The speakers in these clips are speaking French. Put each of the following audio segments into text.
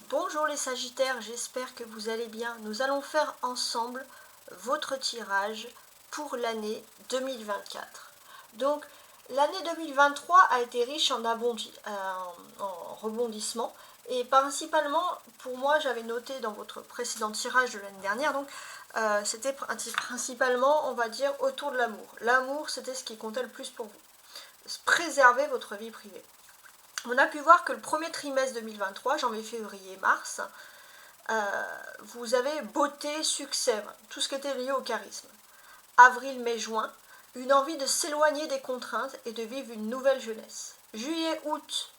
Bonjour les Sagittaires, j'espère que vous allez bien. Nous allons faire ensemble votre tirage pour l'année 2024. Donc l'année 2023 a été riche en rebondissements et principalement pour moi j'avais noté dans votre précédent tirage de l'année dernière, donc c'était principalement on va dire autour de l'amour. L'amour c'était ce qui comptait le plus pour vous. Préserver votre vie privée. On a pu voir que le premier trimestre 2023, janvier, février, mars, vous avez beauté, succès, tout ce qui était lié au charisme. Avril, mai, juin, une envie de s'éloigner des contraintes et de vivre une nouvelle jeunesse. Juillet, août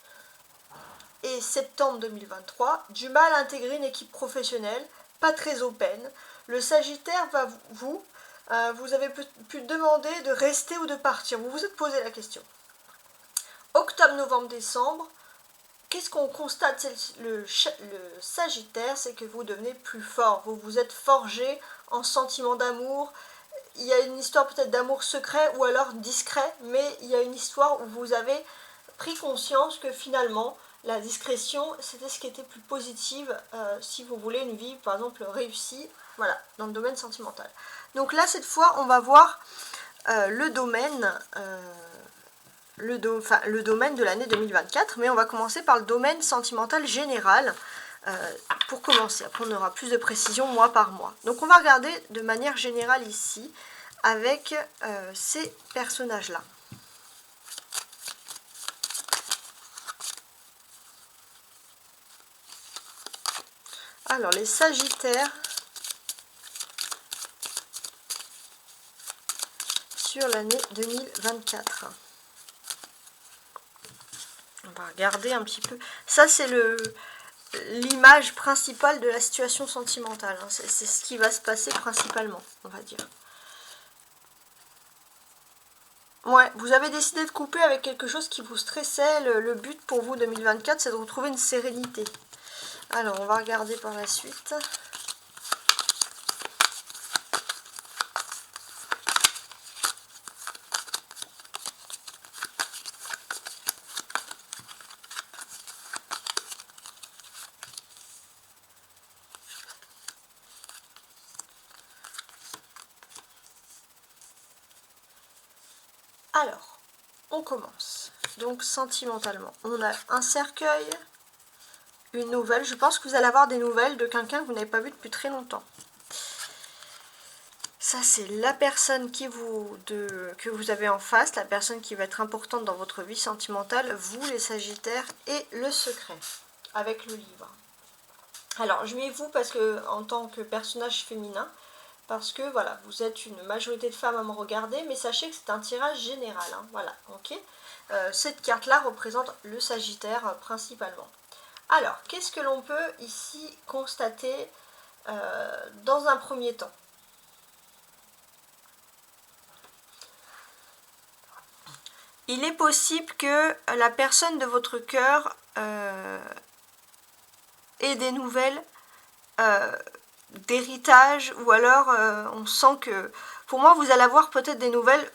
et septembre 2023, du mal à intégrer une équipe professionnelle, pas très open. Le Sagittaire va vous avez pu demander de rester ou de partir. Vous vous êtes posé la question. Octobre, novembre, décembre, qu'est-ce qu'on constate le Sagittaire, c'est que vous devenez plus fort, vous vous êtes forgé en sentiment d'amour. Il y a une histoire peut-être d'amour secret ou alors discret, mais il y a une histoire où vous avez pris conscience que finalement la discrétion c'était ce qui était plus positif si vous voulez une vie par exemple réussie, voilà, dans le domaine sentimental. Donc là cette fois on va voir le domaine le domaine de l'année 2024, mais on va commencer par le domaine sentimental général pour commencer. Après on aura plus de précision mois par mois. Donc on va regarder de manière générale ici avec ces personnages-là. Alors les Sagittaires sur l'année 2024. On va regarder un petit peu. Ça, c'est l'image principale de la situation sentimentale. Hein. C'est ce qui va se passer principalement, on va dire. Ouais, vous avez décidé de couper avec quelque chose qui vous stressait. Le but pour vous 2024, c'est de retrouver une sérénité. Alors, on va regarder par la suite. Alors, on commence. Donc, sentimentalement, on a un cercueil, une nouvelle. Je pense que vous allez avoir des nouvelles de quelqu'un que vous n'avez pas vu depuis très longtemps. Ça, c'est la personne que vous avez en face, la personne qui va être importante dans votre vie sentimentale, vous les Sagittaires, et le secret, avec le livre. Alors, je mets vous parce que en tant que personnage féminin, parce que voilà, vous êtes une majorité de femmes à me regarder, mais sachez que c'est un tirage général, hein, voilà, ok. Cette carte-là représente le Sagittaire principalement. Alors, qu'est-ce que l'on peut ici constater dans un premier temps? Il est possible que la personne de votre cœur ait des nouvelles d'héritage, ou alors on sent que, pour moi vous allez avoir peut-être des nouvelles,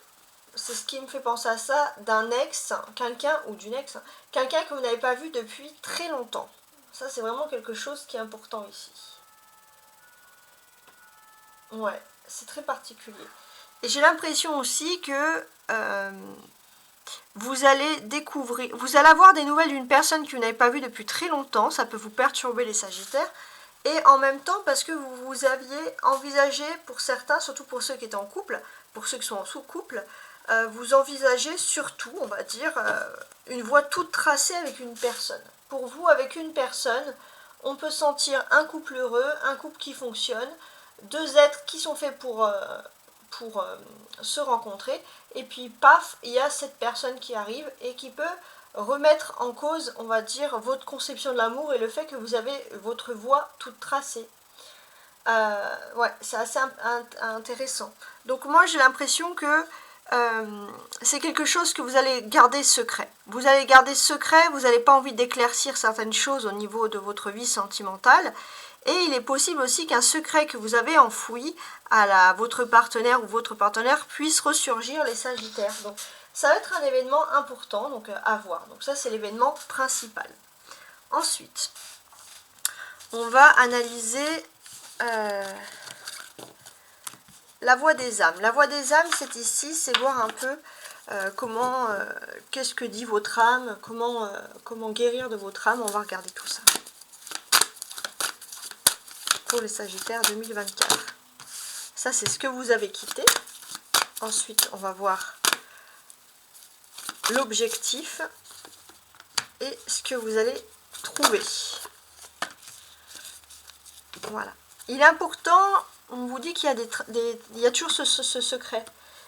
c'est ce qui me fait penser à ça, d'un ex, quelqu'un, ou d'une ex, quelqu'un que vous n'avez pas vu depuis très longtemps. Ça c'est vraiment quelque chose qui est important ici. Ouais, c'est très particulier. Et j'ai l'impression aussi que vous allez découvrir, vous allez avoir des nouvelles d'une personne que vous n'avez pas vue depuis très longtemps, ça peut vous perturber les Sagittaires, et en même temps parce que vous aviez envisagé, pour certains, surtout pour ceux qui étaient en couple, pour ceux qui sont en sous-couple, vous envisagez surtout, on va dire, une voie toute tracée avec une personne. Pour vous, avec une personne, on peut sentir un couple heureux, un couple qui fonctionne, deux êtres qui sont faits pour se rencontrer, et puis paf, il y a cette personne qui arrive et qui peut remettre en cause, on va dire, votre conception de l'amour et le fait que vous avez votre voie toute tracée. Ouais, c'est assez intéressant. Donc moi j'ai l'impression que c'est quelque chose que vous allez garder secret. Vous allez garder secret, vous n'avez pas envie d'éclaircir certaines choses au niveau de votre vie sentimentale. Et il est possible aussi qu'un secret que vous avez enfoui à votre partenaire ou votre partenaire puisse ressurgir, les Sagittaires. Donc ça va être un événement important donc à voir. Donc ça c'est l'événement principal. Ensuite, on va analyser la voie des âmes. La voie des âmes, c'est ici, c'est voir un peu comment, qu'est-ce que dit votre âme, comment guérir de votre âme. On va regarder tout ça. Pour les Sagittaires 2024. Ça, c'est ce que vous avez quitté. Ensuite, on va voir l'objectif et ce que vous allez trouver. Voilà. Il est important, on vous dit qu'il y a, il y a toujours ce secret.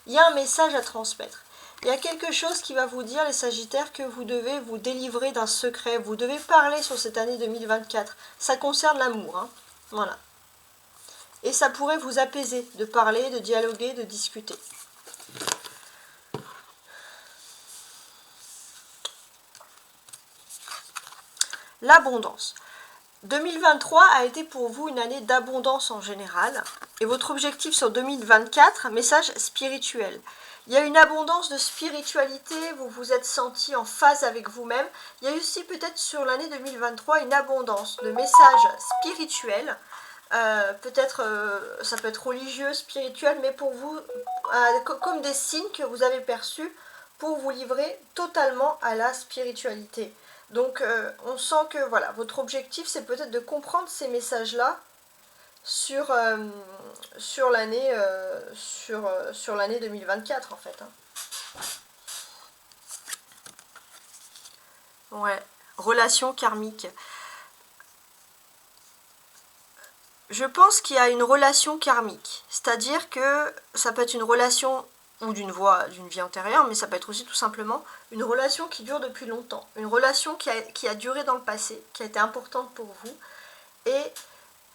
Il y a un message à transmettre. Il y a quelque chose qui va vous dire, les Sagittaires, que vous devez vous délivrer d'un secret. Vous devez parler sur cette année 2024. Ça concerne l'amour, hein. Voilà. Et ça pourrait vous apaiser de parler, de dialoguer, de discuter. L'abondance. 2023 a été pour vous une année d'abondance en général. Et votre objectif sur 2024, message spirituel. Il y a une abondance de spiritualité, vous vous êtes senti en phase avec vous-même. Il y a aussi peut-être sur l'année 2023 une abondance de messages spirituels. Peut-être ça peut être religieux, spirituel, mais pour vous, comme des signes que vous avez perçus pour vous livrer totalement à la spiritualité. Donc on sent que voilà, votre objectif c'est peut-être de comprendre ces messages-là sur l'année 2024 en fait. Hein. Ouais, relation karmique. Je pense qu'il y a une relation karmique, c'est-à-dire que ça peut être une relation ou d'une vie antérieure, mais ça peut être aussi tout simplement une relation qui dure depuis longtemps, une relation qui a duré dans le passé, qui a été importante pour vous, et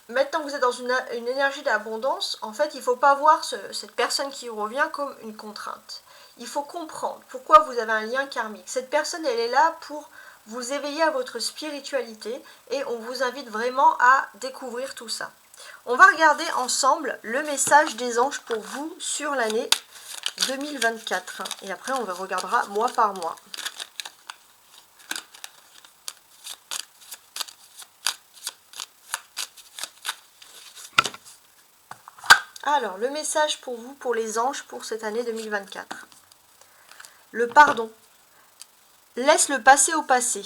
maintenant que vous êtes dans une énergie d'abondance, en fait, il ne faut pas voir cette personne qui revient comme une contrainte. Il faut comprendre pourquoi vous avez un lien karmique. Cette personne, elle est là pour vous éveiller à votre spiritualité, et on vous invite vraiment à découvrir tout ça. On va regarder ensemble le message des anges pour vous sur l'année 2024. Et après, on regardera mois par mois. Alors, le message pour vous, pour les anges, pour cette année 2024. Le pardon. Laisse le passé au passé.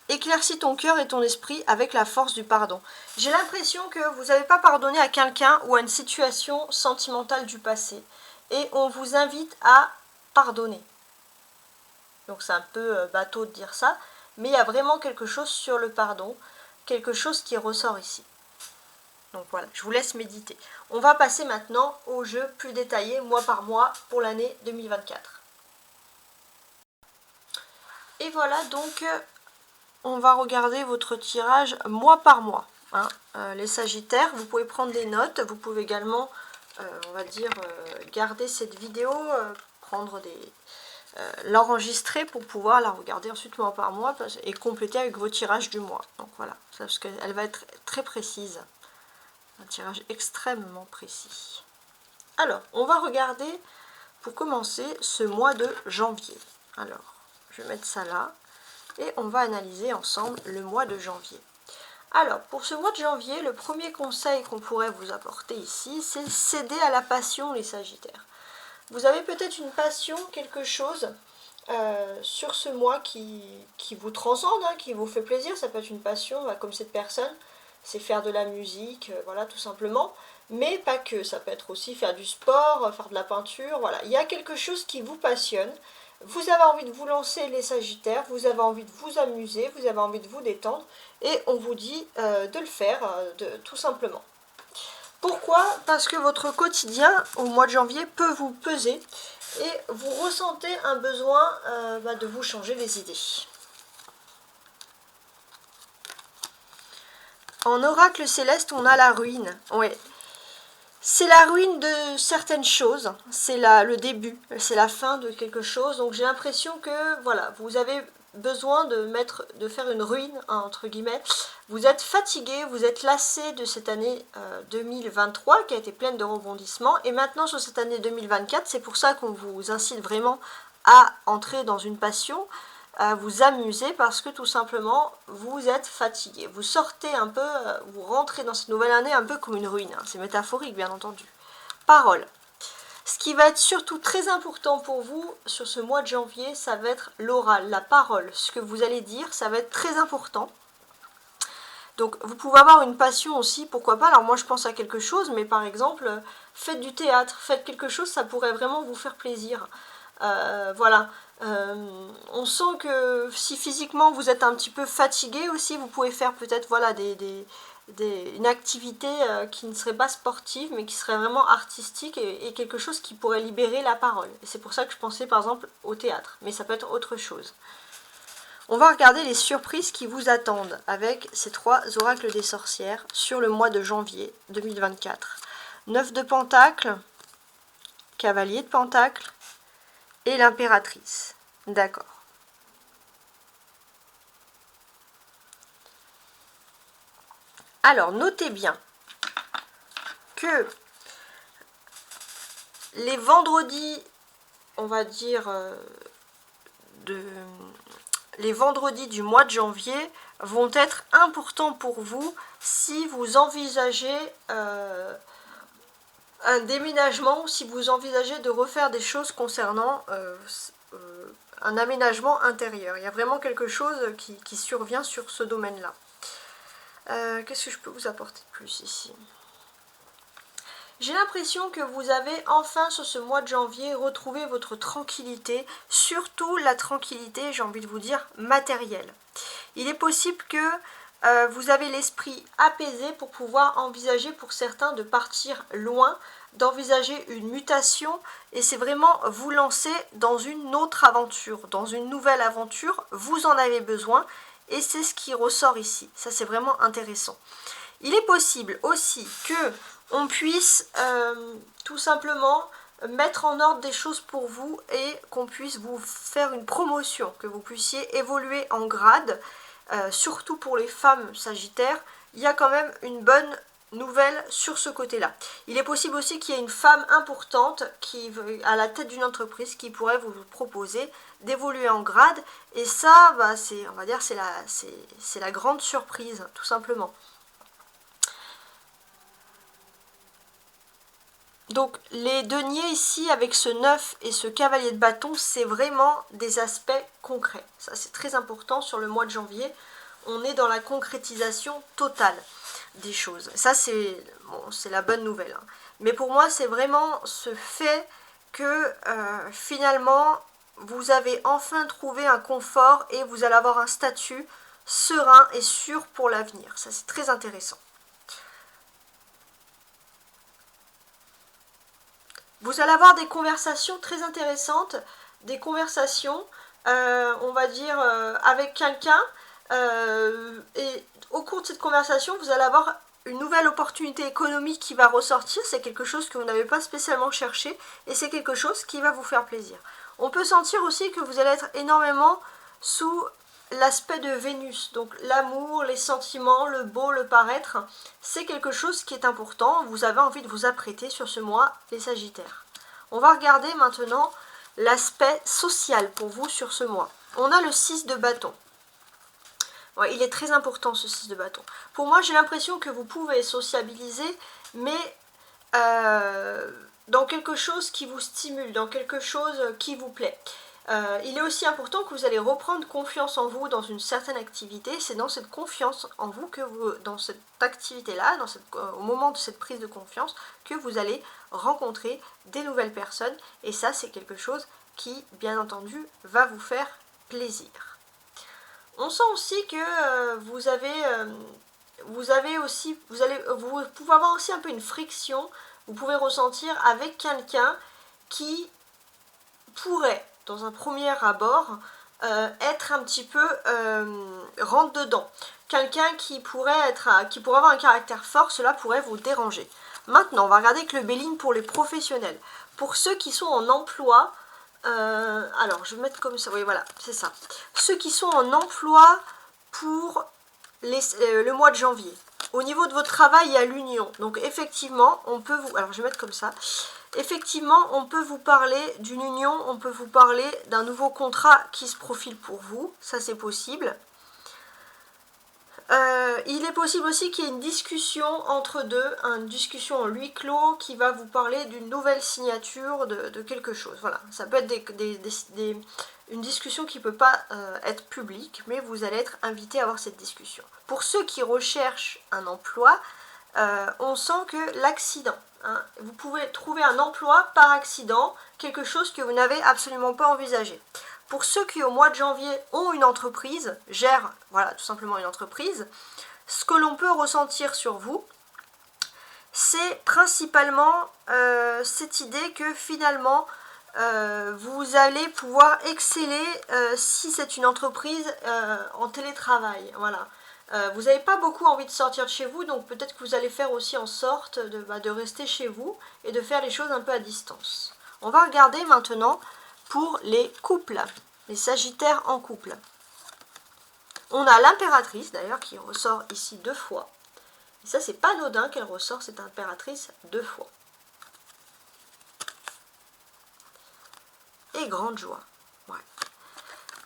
Éclaircis ton cœur et ton esprit avec la force du pardon. J'ai l'impression que vous n'avez pas pardonné à quelqu'un ou à une situation sentimentale du passé. Et on vous invite à pardonner. Donc c'est un peu bateau de dire ça, mais il y a vraiment quelque chose sur le pardon, quelque chose qui ressort ici. Donc voilà, je vous laisse méditer. On va passer maintenant au jeu plus détaillé, mois par mois, pour l'année 2024. Et voilà, donc on va regarder votre tirage mois par mois. Hein. Les Sagittaires, vous pouvez prendre des notes, vous pouvez également, on va dire, garder cette vidéo, l'enregistrer pour pouvoir la regarder ensuite mois par mois et compléter avec vos tirages du mois. Donc voilà, parce qu'elle va être très précise. Un tirage extrêmement précis. Alors, on va regarder, pour commencer, ce mois de janvier. Alors, je vais mettre ça là. Et on va analyser ensemble le mois de janvier. Alors, pour ce mois de janvier, le premier conseil qu'on pourrait vous apporter ici, c'est céder à la passion, les Sagittaires. Vous avez peut-être une passion, quelque chose sur ce mois qui vous transcende, hein, qui vous fait plaisir. Ça peut être une passion, comme cette personne, c'est faire de la musique, voilà, tout simplement. Mais pas que, ça peut être aussi faire du sport, faire de la peinture, voilà. Il y a quelque chose qui vous passionne. Vous avez envie de vous lancer, les Sagittaires, vous avez envie de vous amuser, vous avez envie de vous détendre, et on vous dit de le faire, tout simplement. Pourquoi? Parce que votre quotidien, au mois de janvier, peut vous peser, et vous ressentez un besoin de vous changer les idées. En oracle céleste, on a la ruine. Ouais. C'est la ruine de certaines choses, c'est le début, c'est la fin de quelque chose. Donc j'ai l'impression que voilà, vous avez besoin de faire une ruine, hein, entre guillemets. Vous êtes fatigué, vous êtes lassé de cette année 2023 qui a été pleine de rebondissements. Et maintenant sur cette année 2024, c'est pour ça qu'on vous incite vraiment à entrer dans une passion. à vous amuser parce que tout simplement vous êtes fatigué. Vous sortez un peu, vous rentrez dans cette nouvelle année un peu comme une ruine, hein. C'est métaphorique bien entendu. Parole. Ce qui va être surtout très important pour vous sur ce mois de janvier, ça va être l'oral, la parole. Ce que vous allez dire, ça va être très important. Donc vous pouvez avoir une passion aussi, pourquoi pas. Alors moi je pense à quelque chose, mais par exemple, faites du théâtre, faites quelque chose, ça pourrait vraiment vous faire plaisir. Voilà. On sent que si physiquement vous êtes un petit peu fatigué aussi, vous pouvez faire peut-être voilà, une activité qui ne serait pas sportive, mais qui serait vraiment artistique et quelque chose qui pourrait libérer la parole. Et c'est pour ça que je pensais par exemple au théâtre, mais ça peut être autre chose. On va regarder les surprises qui vous attendent avec ces 3 oracles des sorcières sur le mois de janvier 2024. 9 de Pentacles, Cavalier de Pentacles et l'Impératrice. D'accord. Alors, notez bien que les vendredis, on va dire, les vendredis du mois de janvier vont être importants pour vous si vous envisagez un déménagement, si vous envisagez de refaire des choses concernant un aménagement intérieur. Il y a vraiment quelque chose qui survient sur ce domaine-là. Qu'est-ce que je peux vous apporter de plus ici ? J'ai l'impression que vous avez enfin sur ce mois de janvier retrouvé votre tranquillité, surtout la tranquillité, j'ai envie de vous dire, matérielle. Il est possible que vous avez l'esprit apaisé pour pouvoir envisager pour certains de partir loin, d'envisager une mutation et c'est vraiment vous lancer dans une autre aventure, dans une nouvelle aventure, vous en avez besoin et c'est ce qui ressort ici. Ça c'est vraiment intéressant. Il est possible aussi que on puisse tout simplement mettre en ordre des choses pour vous et qu'on puisse vous faire une promotion, que vous puissiez évoluer en grade, surtout pour les femmes sagittaires, il y a quand même une bonne nouvelle sur ce côté-là. Il est possible aussi qu'il y ait une femme importante qui à la tête d'une entreprise qui pourrait vous proposer d'évoluer en grade et ça, bah, on va dire, c'est la grande surprise, tout simplement. Donc les deniers ici avec ce 9 et ce cavalier de bâton, c'est vraiment des aspects concrets. Ça c'est très important sur le mois de janvier. On est dans la concrétisation totale des choses. Ça c'est bon, la bonne nouvelle. Hein. Mais pour moi c'est vraiment ce fait que finalement vous avez enfin trouvé un confort et vous allez avoir un statut serein et sûr pour l'avenir. Ça c'est très intéressant. Vous allez avoir des conversations très intéressantes, des conversations, on va dire, avec quelqu'un. Et au cours de cette conversation, vous allez avoir une nouvelle opportunité économique qui va ressortir. C'est quelque chose que vous n'avez pas spécialement cherché et c'est quelque chose qui va vous faire plaisir. On peut sentir aussi que vous allez être énormément sous l'aspect de Vénus, donc l'amour, les sentiments, le beau, le paraître, c'est quelque chose qui est important, vous avez envie de vous apprêter sur ce mois, les Sagittaires. On va regarder maintenant l'aspect social pour vous sur ce mois. On a le 6 de bâton. Ouais, il est très important ce 6 de bâton. Pour moi, j'ai l'impression que vous pouvez sociabiliser, mais dans quelque chose qui vous stimule, dans quelque chose qui vous plaît. Il est aussi important que vous allez reprendre confiance en vous dans une certaine activité. C'est dans cette confiance en vous que vous, dans cette activité-là, au moment de cette prise de confiance, que vous allez rencontrer des nouvelles personnes. Et ça, c'est quelque chose qui, bien entendu, va vous faire plaisir. On sent aussi que vous pouvez avoir aussi un peu une friction. Vous pouvez ressentir avec quelqu'un qui pourrait, dans un premier abord, être un petit peu rentre dedans. Quelqu'un qui pourrait avoir un caractère fort, cela pourrait vous déranger. Maintenant, on va regarder avec le Béline pour les professionnels. Pour ceux qui sont en emploi, alors je vais mettre comme ça, oui voilà, c'est ça. Ceux qui sont en emploi pour le mois de janvier. Au niveau de votre travail, il y a l'union. Donc effectivement, on peut vous... Alors je vais mettre comme ça. Effectivement, on peut vous parler d'une union, on peut vous parler d'un nouveau contrat qui se profile pour vous, ça c'est possible. Il est possible aussi qu'il y ait une discussion entre deux, une discussion en huis clos qui va vous parler d'une nouvelle signature de quelque chose. Voilà, ça peut être une discussion qui ne peut pas être publique, mais vous allez être invité à avoir cette discussion. Pour ceux qui recherchent un emploi, on sent que l'accident, hein, vous pouvez trouver un emploi par accident, quelque chose que vous n'avez absolument pas envisagé. Pour ceux qui au mois de janvier ont une entreprise, gèrent voilà, tout simplement une entreprise, ce que l'on peut ressentir sur vous, c'est principalement cette idée que finalement vous allez pouvoir exceller si c'est une entreprise en télétravail. Voilà. Vous n'avez pas beaucoup envie de sortir de chez vous, donc peut-être que vous allez faire aussi en sorte de rester chez vous et de faire les choses un peu à distance. On va regarder maintenant pour les couples, les sagittaires en couple. On a l'impératrice d'ailleurs qui ressort ici 2 fois. Et ça c'est pas anodin qu'elle ressort cette impératrice 2 fois. Et grande joie. Ouais.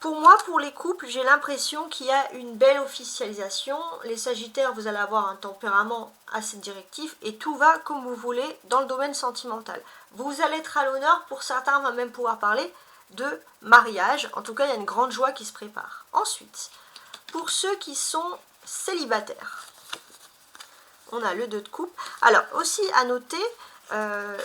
Pour moi, pour les couples, j'ai l'impression qu'il y a une belle officialisation. Les sagittaires, vous allez avoir un tempérament assez directif et tout va comme vous voulez dans le domaine sentimental. Vous allez être à l'honneur, pour certains, on va même pouvoir parler de mariage. En tout cas, il y a une grande joie qui se prépare. Ensuite, pour ceux qui sont célibataires, on a le 2 de coupe. Alors, aussi à noter,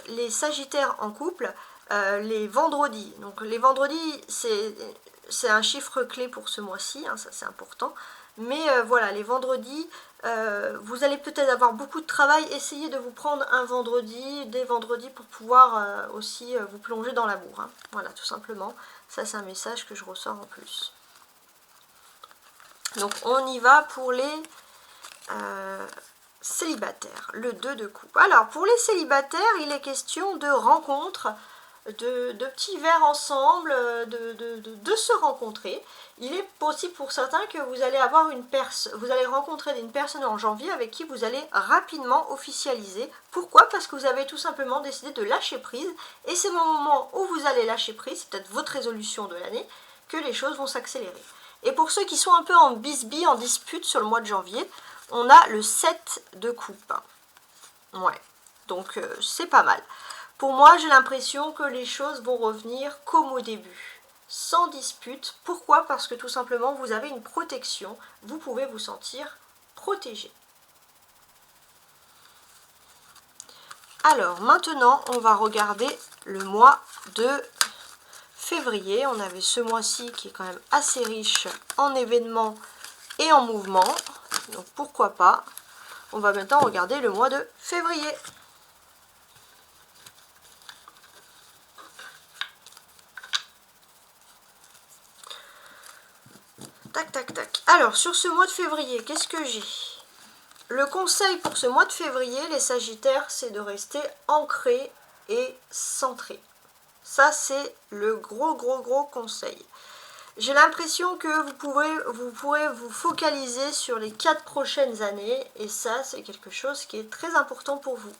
les sagittaires en couple, les vendredis. Donc, les vendredis, c'est un chiffre clé pour ce mois-ci, hein, ça c'est important. Mais voilà, les vendredis, vous allez peut-être avoir beaucoup de travail. Essayez de vous prendre un vendredi, des vendredis pour pouvoir aussi vous plonger dans l'amour. Hein. Voilà, tout simplement. Ça, c'est un message que je ressors en plus. Donc, on y va pour les célibataires. Le 2 de coupe. Alors, pour les célibataires, il est question de rencontres, de petits verres ensemble, de se rencontrer. Il est possible pour certains que vous allez avoir vous allez rencontrer une personne en janvier avec qui vous allez rapidement officialiser. Pourquoi? Parce que vous avez tout simplement décidé de lâcher prise, et c'est au moment où vous allez lâcher prise, c'est peut-être votre résolution de l'année, que les choses vont s'accélérer. Et pour ceux qui sont un peu en bisbille, en dispute sur le mois de janvier, on a le 7 de coupe. Ouais, donc c'est pas mal. Pour moi, j'ai l'impression que les choses vont revenir comme au début, sans dispute. Pourquoi? Parce que tout simplement, vous avez une protection. Vous pouvez vous sentir protégé. Alors, maintenant, on va regarder le mois de février. On avait ce mois-ci qui est quand même assez riche en événements et en mouvements. Donc, pourquoi pas? On va maintenant regarder le mois de février. Tac, tac, tac. Alors, sur ce mois de février, qu'est-ce que j'ai? Le conseil pour ce mois de février, les sagittaires, c'est de rester ancré et centré. Ça, c'est le gros conseil. J'ai l'impression que vous pourrez vous focaliser sur les 4 prochaines années. Et ça, c'est quelque chose qui est très important pour vous.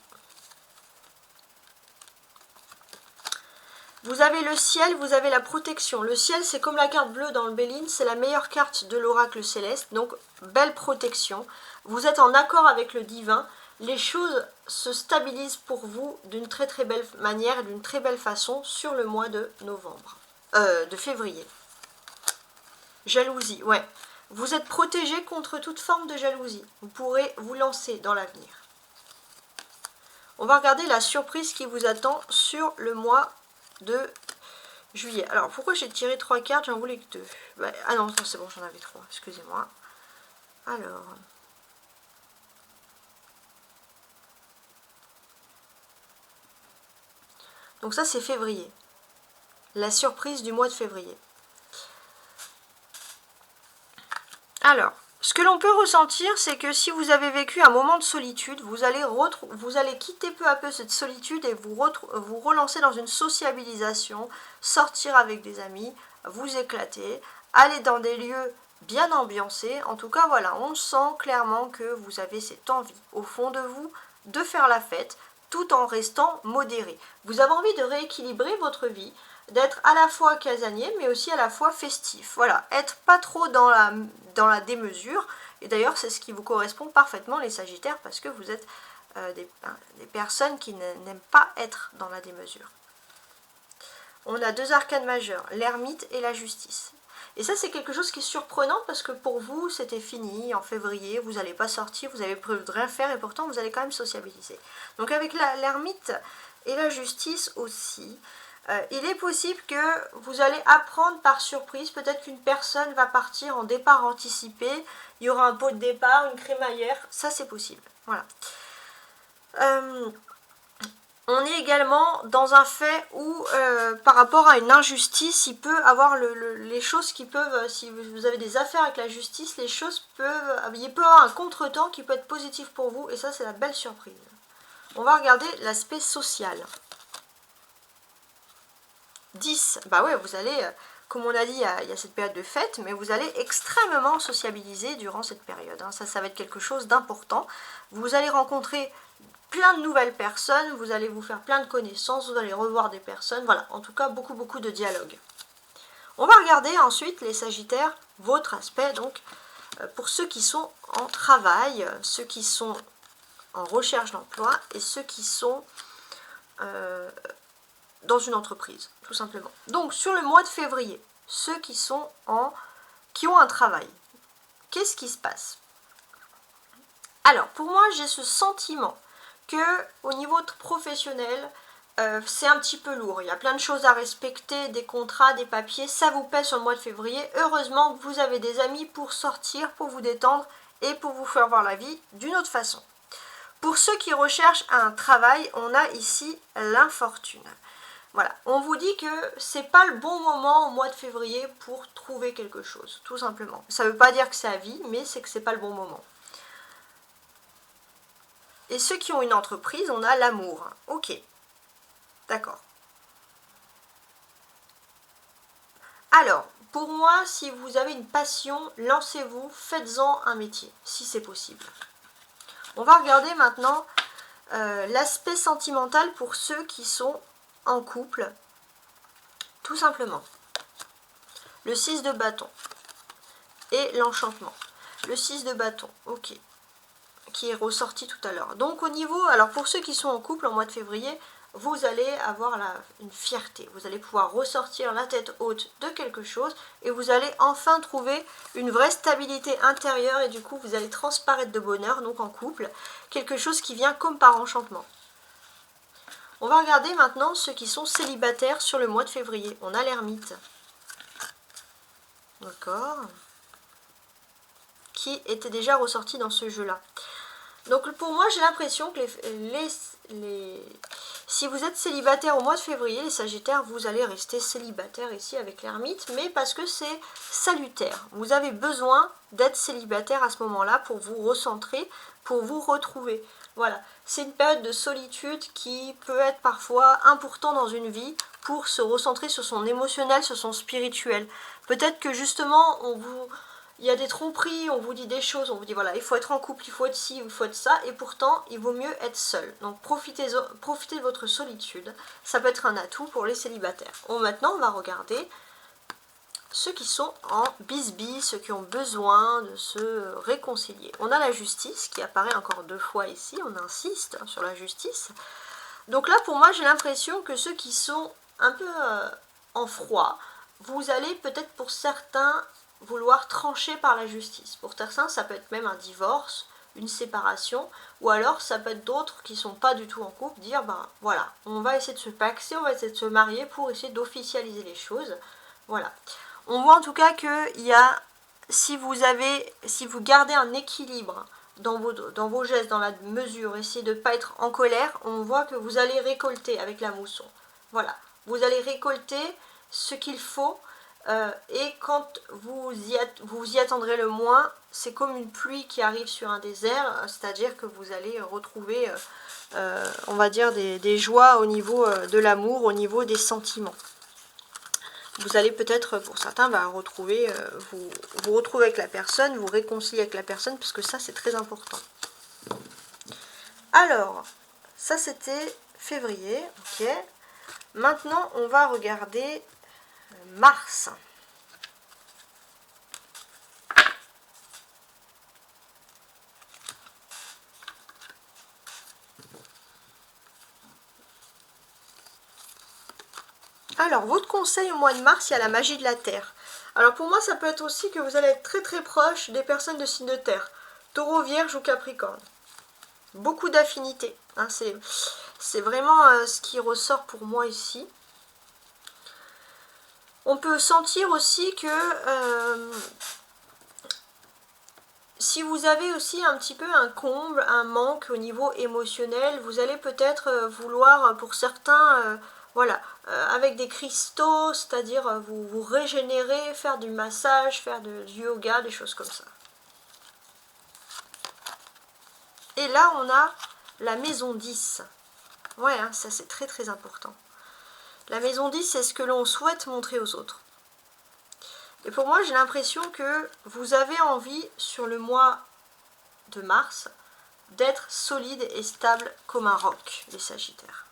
Vous avez le ciel, vous avez la protection. Le ciel, c'est comme la carte bleue dans le Béline, c'est la meilleure carte de l'oracle céleste. Donc, belle protection. Vous êtes en accord avec le divin. Les choses se stabilisent pour vous d'une très belle manière et d'une très belle façon sur le mois de novembre. De février. Jalousie, ouais. Vous êtes protégé contre toute forme de jalousie. Vous pourrez vous lancer dans l'avenir. On va regarder la surprise qui vous attend sur le mois de juillet. Alors, pourquoi j'ai tiré 3 cartes? J'en voulais que 2. Bah, ah non, c'est bon, j'en avais 3. Excusez-moi. Alors... Donc ça, c'est février. La surprise du mois de février. Alors, ce que l'on peut ressentir, c'est que si vous avez vécu un moment de solitude, vous allez quitter peu à peu cette solitude et vous relancer dans une sociabilisation, sortir avec des amis, vous éclater, aller dans des lieux bien ambiancés. En tout cas, voilà, on sent clairement que vous avez cette envie au fond de vous de faire la fête, tout en restant modéré. Vous avez envie de rééquilibrer votre vie, d'être à la fois casanier, mais aussi à la fois festif. Voilà, être pas trop dans la démesure. Et d'ailleurs, c'est ce qui vous correspond parfaitement, les Sagittaires, parce que vous êtes des personnes qui n'aiment pas être dans la démesure. On a deux arcanes majeurs, l'ermite et la justice. Et ça, c'est quelque chose qui est surprenant parce que pour vous, c'était fini en février, vous n'allez pas sortir, vous avez prévu de rien faire et pourtant vous allez quand même sociabiliser. Donc avec l'ermite et la justice aussi, il est possible que vous allez apprendre par surprise, peut-être qu'une personne va partir en départ anticipé, il y aura un pot de départ, une crémaillère, ça c'est possible. Voilà. On est également dans un fait où, par rapport à une injustice, il peut avoir les choses qui peuvent, si vous avez des affaires avec la justice, les choses peuvent, il peut y avoir un contretemps qui peut être positif pour vous, et ça c'est la belle surprise. On va regarder l'aspect social. 10, bah ouais, vous allez, comme on a dit, il y a cette période de fête, mais vous allez extrêmement sociabiliser durant cette période. Hein. Ça va être quelque chose d'important. Vous allez rencontrer plein de nouvelles personnes, vous allez vous faire plein de connaissances, vous allez revoir des personnes, voilà, en tout cas beaucoup de dialogue. On va regarder ensuite les Sagittaires, votre aspect, donc pour ceux qui sont en travail, ceux qui sont en recherche d'emploi et ceux qui sont dans une entreprise, tout simplement. Donc sur le mois de février, ceux qui ont un travail, qu'est-ce qui se passe? Alors pour moi, j'ai ce sentiment que au niveau professionnel, c'est un petit peu lourd. Il y a plein de choses à respecter, des contrats, des papiers, ça vous pèse sur le mois de février. Heureusement que vous avez des amis pour sortir, pour vous détendre et pour vous faire voir la vie d'une autre façon. Pour ceux qui recherchent un travail, on a ici l'infortune. Voilà, on vous dit que c'est pas le bon moment au mois de février pour trouver quelque chose, tout simplement. Ça veut pas dire que c'est à vie, mais c'est que c'est pas le bon moment. Et ceux qui ont une entreprise, on a l'amour. Ok, d'accord. Alors, pour moi, si vous avez une passion, lancez-vous, faites-en un métier, si c'est possible. On va regarder maintenant l'aspect sentimental pour ceux qui sont en couple, tout simplement. Le 6 de bâton et l'enchantement. Le 6 de bâton, ok, qui est ressorti tout à l'heure. Donc au niveau, alors pour ceux qui sont en couple en mois de février, vous allez avoir une fierté. Vous allez pouvoir ressortir la tête haute de quelque chose et vous allez enfin trouver une vraie stabilité intérieure et du coup vous allez transparaître de bonheur, donc en couple, quelque chose qui vient comme par enchantement. On va regarder maintenant ceux qui sont célibataires sur le mois de février. On a l'ermite. D'accord. Qui était déjà ressorti dans ce jeu-là. Donc pour moi, j'ai l'impression que si vous êtes célibataire au mois de février, les Sagittaires, vous allez rester célibataire ici avec l'ermite, mais parce que c'est salutaire. Vous avez besoin d'être célibataire à ce moment-là pour vous recentrer, pour vous retrouver. Voilà, c'est une période de solitude qui peut être parfois importante dans une vie pour se recentrer sur son émotionnel, sur son spirituel. Peut-être que justement, il y a des tromperies, on vous dit des choses, on vous dit voilà, il faut être en couple, il faut être ci, il faut être ça, et pourtant, il vaut mieux être seul. Donc profitez de votre solitude, ça peut être un atout pour les célibataires. Maintenant, on va regarder ceux qui sont en bisbis, ceux qui ont besoin de se réconcilier. On a la justice qui apparaît encore 2 fois ici, on insiste sur la justice. Donc là, pour moi, j'ai l'impression que ceux qui sont un peu en froid, vous allez peut-être pour certains vouloir trancher par la justice. Pour certains, ça peut être même un divorce, une séparation, ou alors ça peut être d'autres qui ne sont pas du tout en couple, dire ben voilà, on va essayer de se paxer, on va essayer de se marier pour essayer d'officialiser les choses. Voilà. On voit en tout cas que si vous gardez un équilibre dans vos gestes, dans la mesure, essayez de ne pas être en colère, on voit que vous allez récolter avec la mousson. Voilà, vous allez récolter ce qu'il faut et quand vous y attendrez le moins, c'est comme une pluie qui arrive sur un désert, c'est-à-dire que vous allez retrouver, on va dire, des joies au niveau de l'amour, au niveau des sentiments. Vous allez peut-être, pour certains, retrouver, vous retrouver avec la personne, vous réconcilier avec la personne, parce que ça, c'est très important. Alors, Ça, c'était février. Ok. Maintenant, on va regarder mars. Alors, votre conseil au mois de mars, il y a la magie de la Terre. Alors pour moi, ça peut être aussi que vous allez être très très proche des personnes de signe de Terre. Taureau, Vierge ou Capricorne. Beaucoup d'affinités. Hein, c'est vraiment ce qui ressort pour moi ici. On peut sentir aussi que si vous avez aussi un petit peu un comble, un manque au niveau émotionnel, vous allez peut-être vouloir, pour certains, voilà, avec des cristaux, c'est-à-dire vous régénérer, faire du massage, faire du yoga, des choses comme ça. Et là, on a la maison 10. Ouais, hein, ça c'est très très important. La maison 10, c'est ce que l'on souhaite montrer aux autres. Et pour moi, j'ai l'impression que vous avez envie, sur le mois de mars, d'être solide et stable comme un roc, les Sagittaires.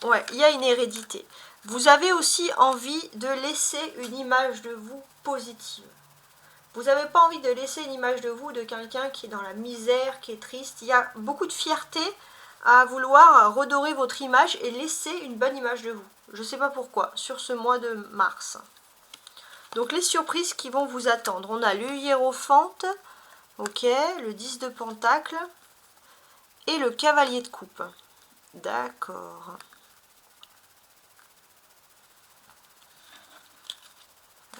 Ouais, il y a une hérédité. Vous avez aussi envie de laisser une image de vous positive. Vous n'avez pas envie de laisser une image de vous, de quelqu'un qui est dans la misère, qui est triste. Il y a beaucoup de fierté à vouloir redorer votre image et laisser une bonne image de vous. Je ne sais pas pourquoi, sur ce mois de mars. Donc les surprises qui vont vous attendre. On a le hiérophante, ok, le 10 de pentacle et le cavalier de coupe. D'accord.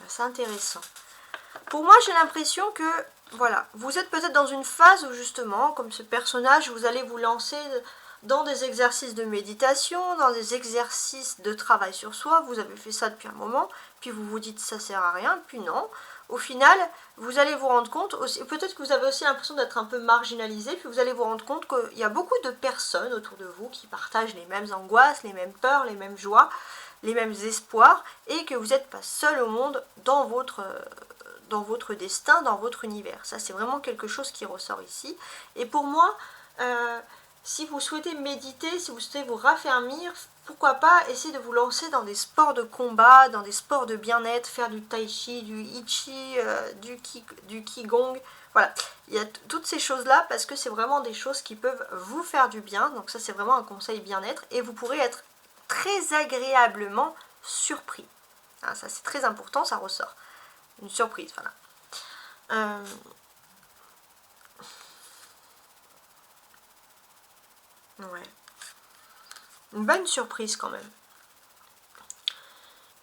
C'est intéressant. Pour moi, j'ai l'impression que, voilà, vous êtes peut-être dans une phase où justement, comme ce personnage, vous allez vous lancer dans des exercices de méditation, dans des exercices de travail sur soi. Vous avez fait ça depuis un moment, puis vous vous dites ça sert à rien, puis non. Au final, vous allez vous rendre compte, peut-être que vous avez aussi l'impression d'être un peu marginalisé, puis vous allez vous rendre compte qu'il y a beaucoup de personnes autour de vous qui partagent les mêmes angoisses, les mêmes peurs, les mêmes joies, les mêmes espoirs, et que vous n'êtes pas seul au monde dans votre destin, dans votre univers. Ça, c'est vraiment quelque chose qui ressort ici. Et pour moi, si vous souhaitez méditer, si vous souhaitez vous raffermir, pourquoi pas essayer de vous lancer dans des sports de combat, dans des sports de bien-être, faire du tai chi, du ichi, du qigong. Voilà, il y a toutes ces choses-là parce que c'est vraiment des choses qui peuvent vous faire du bien. Donc ça, c'est vraiment un conseil bien-être et vous pourrez être très agréablement surpris. Hein, ça, c'est très important, ça ressort. Une surprise, voilà. Ouais. Une bonne surprise quand même.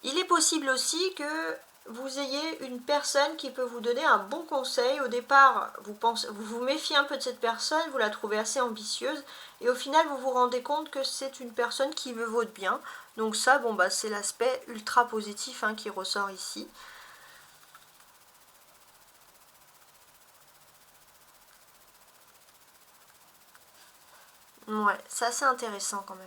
Il est possible aussi que vous ayez une personne qui peut vous donner un bon conseil. Au départ, vous vous méfiez un peu de cette personne, vous la trouvez assez ambitieuse, et au final, vous vous rendez compte que c'est une personne qui veut votre bien. Donc ça, bon bah c'est l'aspect ultra positif hein, qui ressort ici. Ouais, c'est assez intéressant quand même.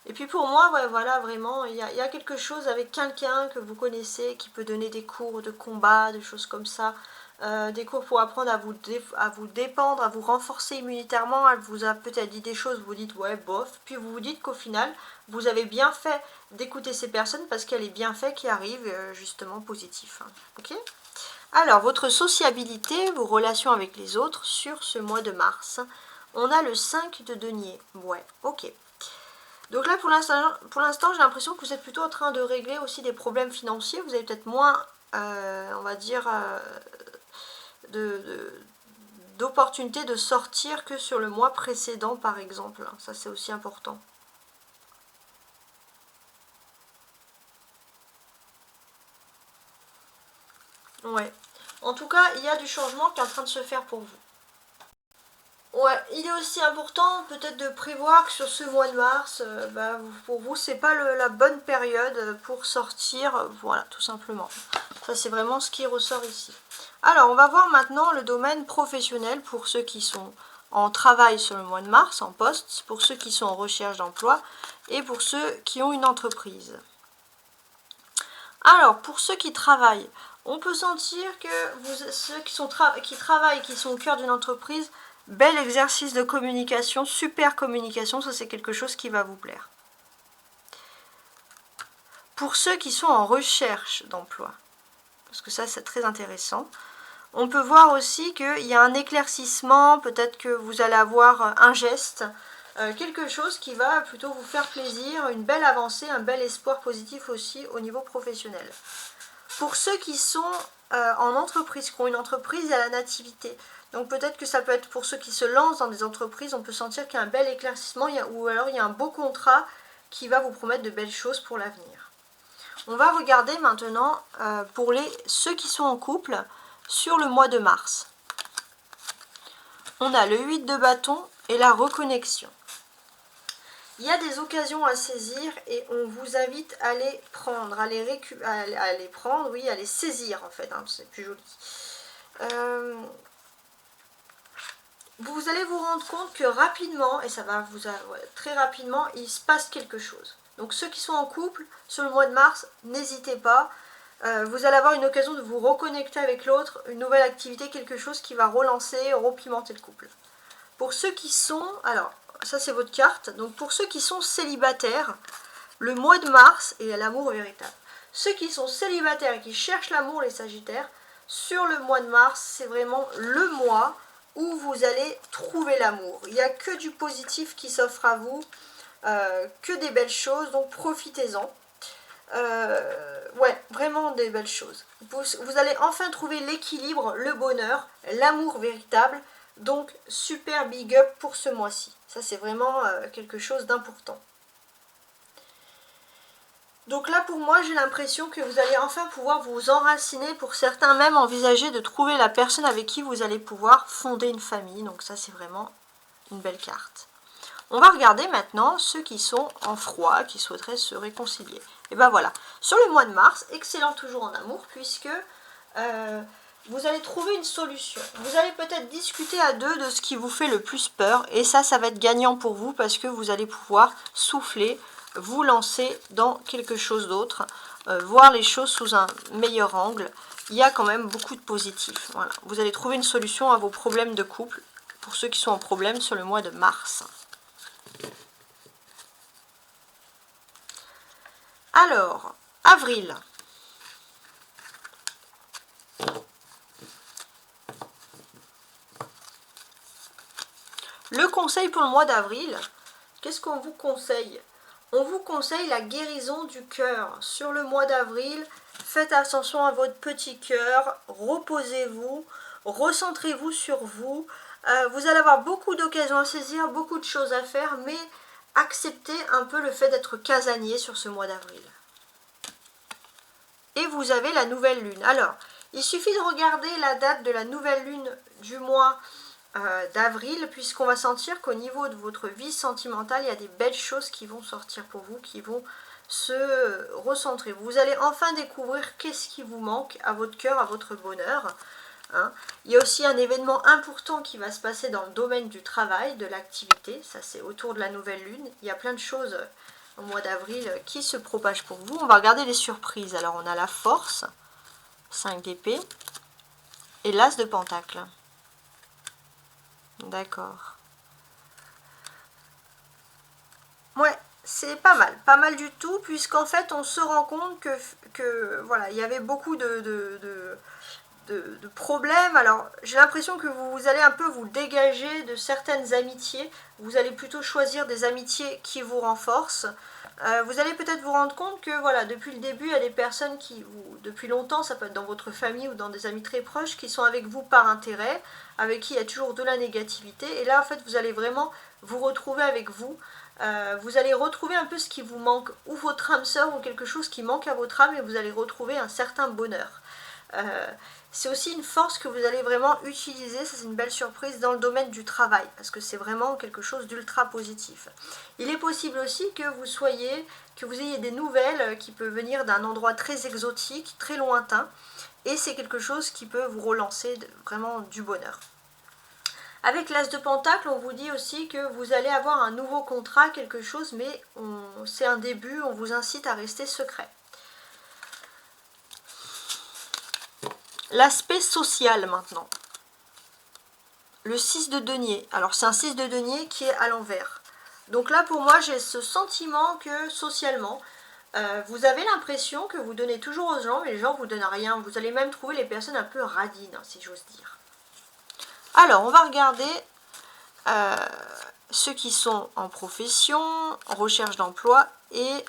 Et puis pour moi, ouais, voilà, vraiment, il y a quelque chose avec quelqu'un que vous connaissez qui peut donner des cours de combat, des choses comme ça. Des cours pour apprendre à vous dépendre, à vous renforcer immunitairement. Elle vous a peut-être dit des choses, vous vous dites ouais, bof. Puis vous vous dites qu'au final, vous avez bien fait d'écouter ces personnes parce qu'il y a les bienfaits qui arrivent justement positifs. Hein. Ok ? Alors, votre sociabilité, vos relations avec les autres sur ce mois de mars. On a le 5 de denier. Ouais, ok. Donc là, pour l'instant, j'ai l'impression que vous êtes plutôt en train de régler aussi des problèmes financiers. Vous avez peut-être moins, on va dire, d'opportunités de sortir que sur le mois précédent, par exemple. Ça, c'est aussi important. Ouais. En tout cas, il y a du changement qui est en train de se faire pour vous. Ouais, il est aussi important peut-être de prévoir que sur ce mois de mars, pour vous, c'est pas la bonne période pour sortir, voilà, tout simplement. Ça, c'est vraiment ce qui ressort ici. Alors, on va voir maintenant le domaine professionnel pour ceux qui sont en travail sur le mois de mars, en poste, pour ceux qui sont en recherche d'emploi et pour ceux qui ont une entreprise. Alors, pour ceux qui travaillent, on peut sentir que ceux qui travaillent, qui sont au cœur d'une entreprise, bel exercice de communication, super communication, ça c'est quelque chose qui va vous plaire. Pour ceux qui sont en recherche d'emploi, parce que ça c'est très intéressant, on peut voir aussi qu'il y a un éclaircissement, peut-être que vous allez avoir un geste, quelque chose qui va plutôt vous faire plaisir, une belle avancée, un bel espoir positif aussi au niveau professionnel. Pour ceux qui sont en entreprise, qui ont une entreprise à la nativité, donc peut-être que ça peut être pour ceux qui se lancent dans des entreprises, on peut sentir qu'il y a un bel éclaircissement, ou alors il y a un beau contrat qui va vous promettre de belles choses pour l'avenir. On va regarder maintenant pour ceux qui sont en couple sur le mois de mars. On a le 8 de bâton et la reconnexion. Il y a des occasions à saisir et on vous invite à les prendre, à les prendre, oui, à les saisir en fait, hein, c'est plus joli. Vous allez vous rendre compte que rapidement, et ça va très rapidement, il se passe quelque chose. Donc ceux qui sont en couple, sur le mois de mars, n'hésitez pas. Vous allez avoir une occasion de vous reconnecter avec l'autre, une nouvelle activité, quelque chose qui va relancer, repimenter le couple. Pour ceux qui sont, alors ça c'est votre carte, donc pour ceux qui sont célibataires, le mois de mars est l'amour véritable. Ceux qui sont célibataires et qui cherchent l'amour, les sagittaires, sur le mois de mars, c'est vraiment le mois où vous allez trouver l'amour. Il n'y a que du positif qui s'offre à vous, que des belles choses, donc profitez-en. Ouais, vraiment des belles choses. Vous allez enfin trouver l'équilibre, le bonheur, l'amour véritable. Donc, super big up pour ce mois-ci. Ça, c'est vraiment quelque chose d'important. Donc là, pour moi, j'ai l'impression que vous allez enfin pouvoir vous enraciner. Pour certains, même envisager de trouver la personne avec qui vous allez pouvoir fonder une famille. Donc ça, c'est vraiment une belle carte. On va regarder maintenant ceux qui sont en froid, qui souhaiteraient se réconcilier. Et ben voilà, sur le mois de mars, excellent toujours en amour, puisque vous allez trouver une solution. Vous allez peut-être discuter à deux de ce qui vous fait le plus peur, et ça va être gagnant pour vous, parce que vous allez pouvoir souffler, vous lancer dans quelque chose d'autre, voir les choses sous un meilleur angle. Il y a quand même beaucoup de positifs. Voilà. Vous allez trouver une solution à vos problèmes de couple, pour ceux qui sont en problème sur le mois de mars. Alors, avril. Le conseil pour le mois d'avril, qu'est-ce qu'on vous conseille? On vous conseille la guérison du cœur. Sur le mois d'avril, faites attention à votre petit cœur, reposez-vous, recentrez-vous sur vous. Vous allez avoir beaucoup d'occasions à saisir, beaucoup de choses à faire, mais acceptez un peu le fait d'être casanier sur ce mois d'avril. Et vous avez la nouvelle lune. Alors, il suffit de regarder la date de la nouvelle lune du mois d'avril, puisqu'on va sentir qu'au niveau de votre vie sentimentale, il y a des belles choses qui vont sortir pour vous, qui vont se recentrer. Vous allez enfin découvrir qu'est-ce qui vous manque à votre cœur, à votre bonheur. Hein. Il y a aussi un événement important qui va se passer dans le domaine du travail, de l'activité. Ça, c'est autour de la nouvelle lune. Il y a plein de choses au mois d'avril qui se propagent pour vous. On va regarder les surprises. Alors, on a la force, 5 d'épée, et l'as de pentacle. D'accord. Ouais, c'est pas mal du tout, puisqu'en fait on se rend compte que voilà, il y avait beaucoup de problèmes. Alors j'ai l'impression que vous allez un peu vous dégager de certaines amitiés, vous allez plutôt choisir des amitiés qui vous renforcent. Vous allez peut-être vous rendre compte que voilà, depuis le début, il y a des personnes qui, depuis longtemps, ça peut être dans votre famille ou dans des amis très proches, qui sont avec vous par intérêt, avec qui il y a toujours de la négativité. Et là, en fait, vous allez vraiment vous retrouver avec vous. Vous allez retrouver un peu ce qui vous manque, ou votre âme sœur, ou quelque chose qui manque à votre âme, et vous allez retrouver un certain bonheur. C'est aussi une force que vous allez vraiment utiliser, ça c'est une belle surprise dans le domaine du travail, parce que c'est vraiment quelque chose d'ultra positif. Il est possible aussi que vous ayez des nouvelles qui peuvent venir d'un endroit très exotique, très lointain, et c'est quelque chose qui peut vous relancer vraiment du bonheur. Avec l'as de pentacle, on vous dit aussi que vous allez avoir un nouveau contrat, quelque chose, mais c'est un début, on vous incite à rester secret. L'aspect social maintenant. Le 6 de denier. Alors c'est un 6 de denier qui est à l'envers. Donc là pour moi j'ai ce sentiment que socialement, vous avez l'impression que vous donnez toujours aux gens, mais les gens ne vous donnent rien. Vous allez même trouver les personnes un peu radines, si j'ose dire. Alors on va regarder ceux qui sont en profession, en recherche d'emploi et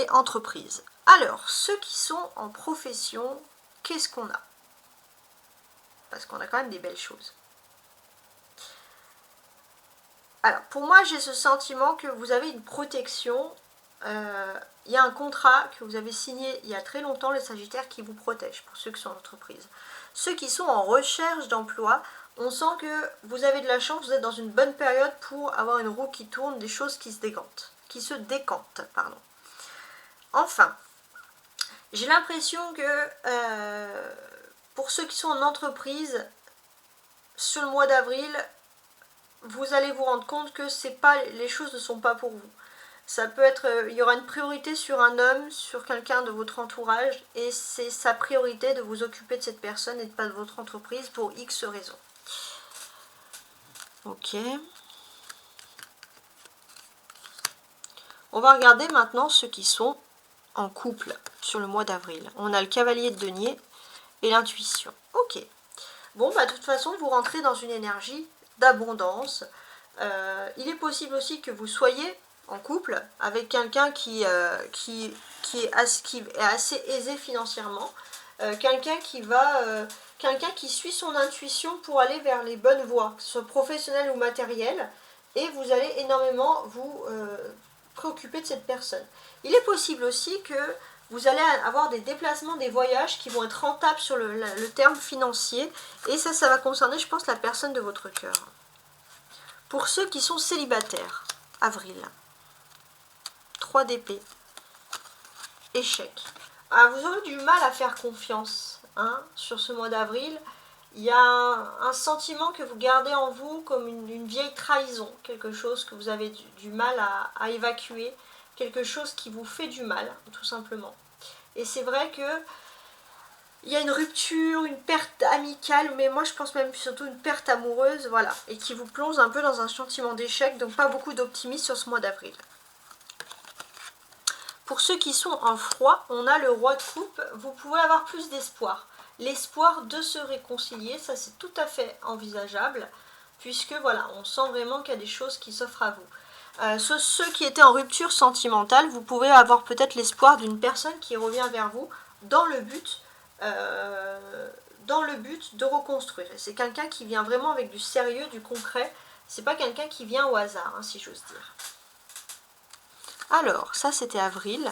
entreprise. Alors, ceux qui sont en profession, qu'est-ce qu'on a? Parce qu'on a quand même des belles choses. Alors, pour moi, j'ai ce sentiment que vous avez une protection. Il y a un contrat que vous avez signé il y a très longtemps, les Sagittaires, qui vous protège, pour ceux qui sont en entreprise. Ceux qui sont en recherche d'emploi, on sent que vous avez de la chance, vous êtes dans une bonne période pour avoir une roue qui tourne, des choses qui se décantent. Pardon. Enfin, j'ai l'impression que pour ceux qui sont en entreprise, sur le mois d'avril, vous allez vous rendre compte que les choses ne sont pas pour vous. Ça peut être, il y aura une priorité sur un homme, sur quelqu'un de votre entourage, et c'est sa priorité de vous occuper de cette personne et de pas de votre entreprise pour X raisons. Ok. On va regarder maintenant ceux qui sont en couple sur le mois d'avril. On a le cavalier de denier et l'intuition. Ok. Bon, bah de toute façon, vous rentrez dans une énergie d'abondance. Il est possible aussi que vous soyez en couple avec quelqu'un qui est assez aisé financièrement. Quelqu'un qui suit son intuition pour aller vers les bonnes voies, que ce soit professionnel ou matériel. Et vous allez énormément vous préoccuper de cette personne. Il est possible aussi que vous allez avoir des déplacements, des voyages qui vont être rentables sur le terme financier. Et ça va concerner, je pense, la personne de votre cœur. Pour ceux qui sont célibataires, avril. 3 d'épée. Échec. Ah, vous aurez du mal à faire confiance sur ce mois d'avril. Il y a un sentiment que vous gardez en vous comme une vieille trahison. Quelque chose que vous avez du mal à évacuer. Quelque chose qui vous fait du mal, tout simplement. Et c'est vrai que il y a une rupture, une perte amicale, mais moi je pense même surtout une perte amoureuse, voilà, et qui vous plonge un peu dans un sentiment d'échec, donc pas beaucoup d'optimisme sur ce mois d'avril. Pour ceux qui sont en froid, on a le roi de coupe, vous pouvez avoir plus d'espoir. L'espoir de se réconcilier, ça c'est tout à fait envisageable, puisque voilà, on sent vraiment qu'il y a des choses qui s'offrent à vous. Ceux qui étaient en rupture sentimentale, vous pouvez avoir peut-être l'espoir d'une personne qui revient vers vous dans le but de reconstruire. Et c'est quelqu'un qui vient vraiment avec du sérieux, du concret. C'est pas quelqu'un qui vient au hasard, si j'ose dire. Alors, ça c'était avril.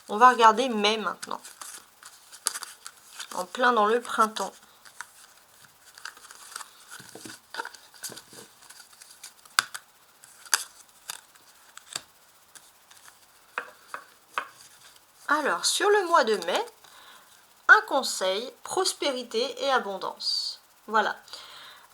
On va regarder mai maintenant. En plein dans le printemps. Alors, sur le mois de mai, un conseil, prospérité et abondance. Voilà.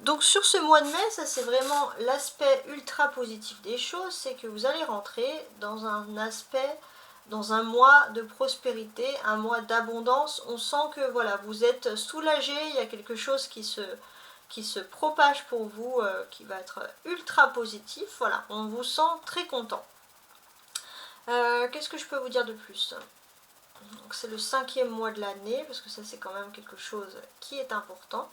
Donc sur ce mois de mai, ça c'est vraiment l'aspect ultra positif des choses, c'est que vous allez rentrer dans un aspect, dans un mois de prospérité, un mois d'abondance. On sent que voilà, vous êtes soulagé, il y a quelque chose qui se propage pour vous, qui va être ultra positif. Voilà, on vous sent très content. Qu'est-ce que je peux vous dire de plus ? Donc c'est le 5e mois de l'année, parce que ça c'est quand même quelque chose qui est important.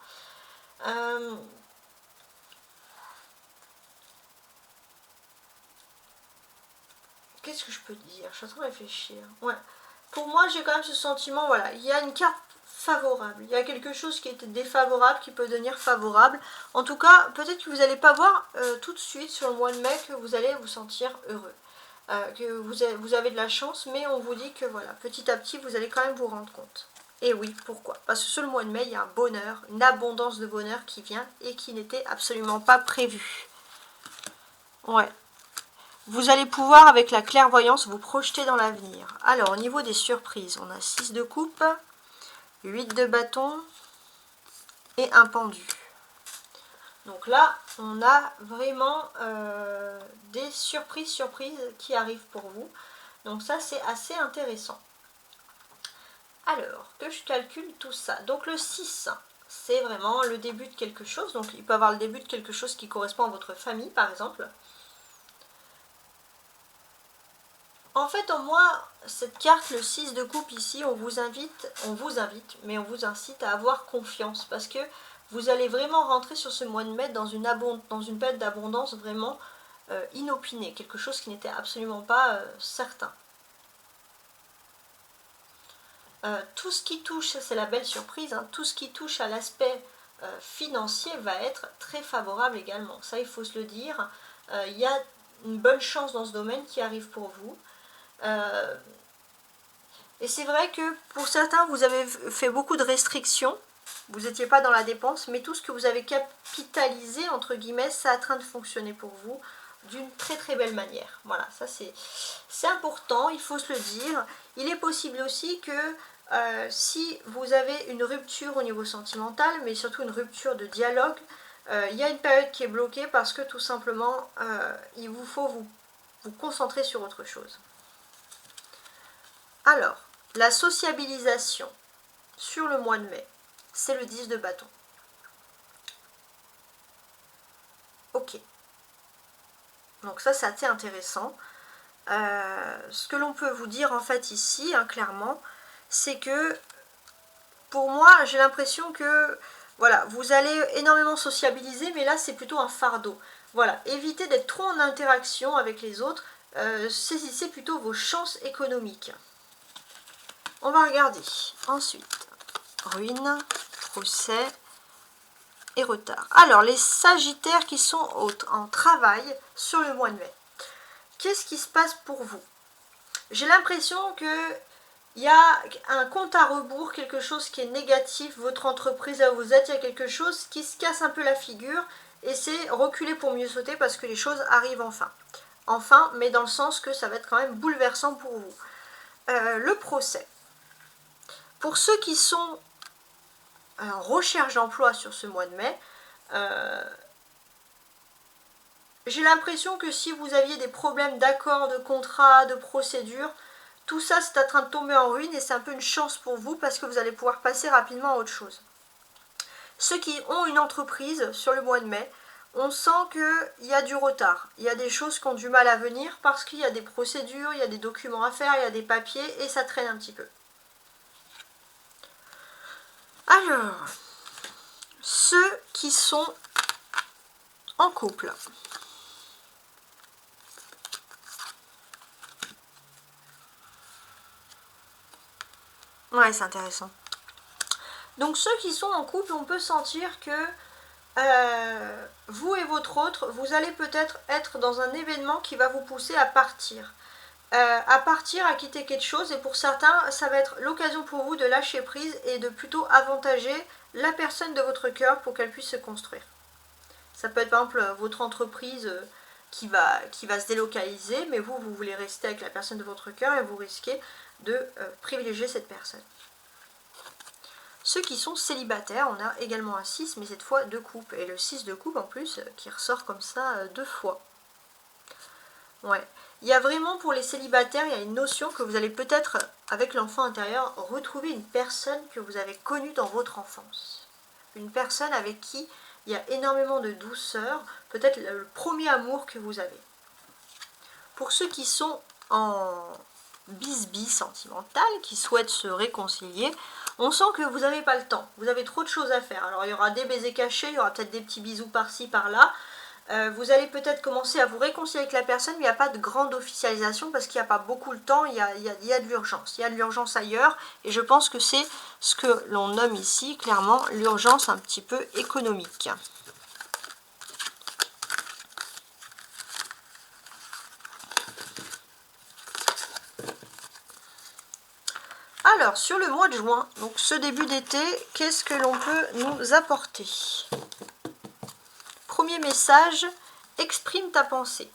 Qu'est-ce que je peux dire? Je suis en train de réfléchir. Ouais. Pour moi, j'ai quand même ce sentiment, voilà, il y a une carte favorable. Il y a quelque chose qui était défavorable qui peut devenir favorable. En tout cas, peut-être que vous n'allez pas voir tout de suite sur le mois de mai que vous allez vous sentir heureux. Que vous avez de la chance, mais on vous dit que voilà, petit à petit, vous allez quand même vous rendre compte. Et oui, pourquoi? Parce que sur le mois de mai, il y a un bonheur, une abondance de bonheur qui vient et qui n'était absolument pas prévu. Ouais. Vous allez pouvoir, avec la clairvoyance, vous projeter dans l'avenir. Alors, au niveau des surprises, on a 6 de coupe, 8 de bâton et un pendu. Donc là, on a vraiment des surprises qui arrivent pour vous. Donc ça, c'est assez intéressant. Alors, que je calcule tout ça. Donc le 6, c'est vraiment le début de quelque chose. Donc il peut avoir le début de quelque chose qui correspond à votre famille, par exemple. En fait, moi, cette carte, le 6 de coupe ici, on vous incite, mais on vous incite à avoir confiance. Parce que vous allez vraiment rentrer sur ce mois de mai dans une période d'abondance vraiment inopinée. Quelque chose qui n'était absolument pas certain. Tout ce qui touche, c'est la belle surprise, hein, tout ce qui touche à l'aspect financier va être très favorable également. Ça, il faut se le dire. Il y a une bonne chance dans ce domaine qui arrive pour vous. Et c'est vrai que pour certains, vous avez fait beaucoup de restrictions. Vous n'étiez pas dans la dépense, mais tout ce que vous avez capitalisé, entre guillemets, ça est en train de fonctionner pour vous d'une très très belle manière. Voilà, ça c'est important, il faut se le dire. Il est possible aussi que si vous avez une rupture au niveau sentimental, mais surtout une rupture de dialogue, il y a une période qui est bloquée parce que tout simplement, il vous faut vous concentrer sur autre chose. Alors, la sociabilisation sur le mois de mai, c'est le 10 de bâton. Ok. Donc ça, c'est assez intéressant. Ce que l'on peut vous dire en fait ici, hein, clairement, c'est que pour moi, j'ai l'impression que voilà, vous allez énormément sociabiliser, mais là, c'est plutôt un fardeau. Voilà, évitez d'être trop en interaction avec les autres. Saisissez plutôt vos chances économiques. On va regarder. Ensuite, ruine, procès et retard. Alors, les sagittaires qui sont en travail sur le mois de mai. Qu'est-ce qui se passe pour vous? J'ai l'impression que il y a un compte à rebours, quelque chose qui est négatif, votre entreprise à vous êtes, il y a quelque chose qui se casse un peu la figure, et c'est reculer pour mieux sauter parce que les choses arrivent enfin. Enfin, mais dans le sens que ça va être quand même bouleversant pour vous. Le procès. Pour ceux qui sont en recherche d'emploi sur ce mois de mai, j'ai l'impression que si vous aviez des problèmes d'accord, de contrat, de procédure, tout ça c'est en train de tomber en ruine et c'est un peu une chance pour vous parce que vous allez pouvoir passer rapidement à autre chose. Ceux qui ont une entreprise sur le mois de mai, on sent qu'il y a du retard. Il y a des choses qui ont du mal à venir parce qu'il y a des procédures, il y a des documents à faire, il y a des papiers et ça traîne un petit peu. Alors, ceux qui sont en couple. Ouais, c'est intéressant. Donc ceux qui sont en couple, on peut sentir que vous et votre autre, vous allez peut-être être dans un événement qui va vous pousser à partir. À quitter quelque chose, et pour certains, ça va être l'occasion pour vous de lâcher prise et de plutôt avantager la personne de votre cœur pour qu'elle puisse se construire. Ça peut être par exemple votre entreprise qui va se délocaliser, mais vous voulez rester avec la personne de votre cœur et vous risquez de privilégier cette personne. Ceux qui sont célibataires, on a également un 6, mais cette fois 2 coupes. Et le 6 de coupe en plus, qui ressort comme ça 2 fois. Ouais. Il y a vraiment pour les célibataires, il y a une notion que vous allez peut-être, avec l'enfant intérieur, retrouver une personne que vous avez connue dans votre enfance. Une personne avec qui il y a énormément de douceur, peut-être le premier amour que vous avez. Pour ceux qui sont en bisbis sentimental, qui souhaitent se réconcilier, on sent que vous n'avez pas le temps, vous avez trop de choses à faire. Alors il y aura des baisers cachés, il y aura peut-être des petits bisous par-ci, par-là. Vous allez peut-être commencer à vous réconcilier avec la personne, mais il n'y a pas de grande officialisation parce qu'il n'y a pas beaucoup de temps, il y a de l'urgence. Il y a de l'urgence ailleurs et je pense que c'est ce que l'on nomme ici, clairement, l'urgence un petit peu économique. Alors, sur le mois de juin, donc ce début d'été, qu'est-ce que l'on peut nous apporter? Premier message, exprime ta pensée.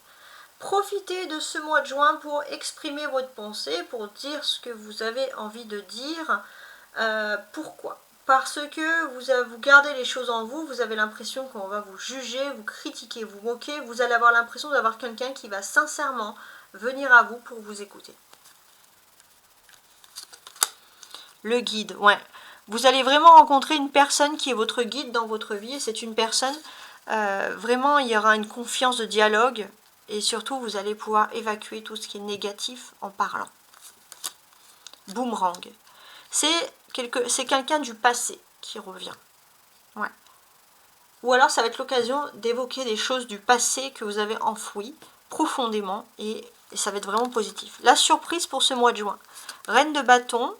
Profitez de ce mois de juin pour exprimer votre pensée, pour dire ce que vous avez envie de dire. Pourquoi? Parce que vous gardez les choses en vous, vous avez l'impression qu'on va vous juger, vous critiquer, vous moquer. Vous allez avoir l'impression d'avoir quelqu'un qui va sincèrement venir à vous pour vous écouter. Le guide, ouais. Vous allez vraiment rencontrer une personne qui est votre guide dans votre vie. Et c'est une personne, vraiment, il y aura une confiance de dialogue. Et surtout, vous allez pouvoir évacuer tout ce qui est négatif en parlant. Boomerang. C'est quelqu'un du passé qui revient. Ouais. Ou alors, ça va être l'occasion d'évoquer des choses du passé que vous avez enfouies profondément. Et ça va être vraiment positif. La surprise pour ce mois de juin. Reine de bâton,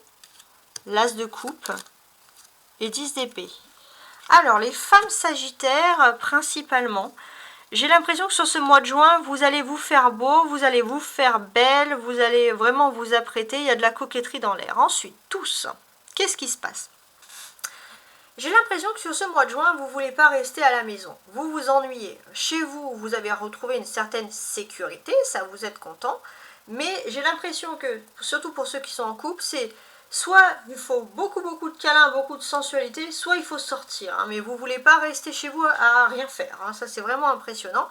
l'as de coupe et 10 d'épée. Alors, les femmes sagittaires, principalement, j'ai l'impression que sur ce mois de juin, vous allez vous faire beau, vous allez vous faire belle, vous allez vraiment vous apprêter, il y a de la coquetterie dans l'air. Ensuite, tous, qu'est-ce qui se passe? J'ai l'impression que sur ce mois de juin, vous ne voulez pas rester à la maison. Vous vous ennuyez. Chez vous, vous avez retrouvé une certaine sécurité, ça vous êtes content. Mais j'ai l'impression que, surtout pour ceux qui sont en couple, c'est soit il faut beaucoup de câlins, beaucoup de sensualité, soit il faut sortir. Hein, mais vous ne voulez pas rester chez vous à rien faire. Hein, ça, c'est vraiment impressionnant.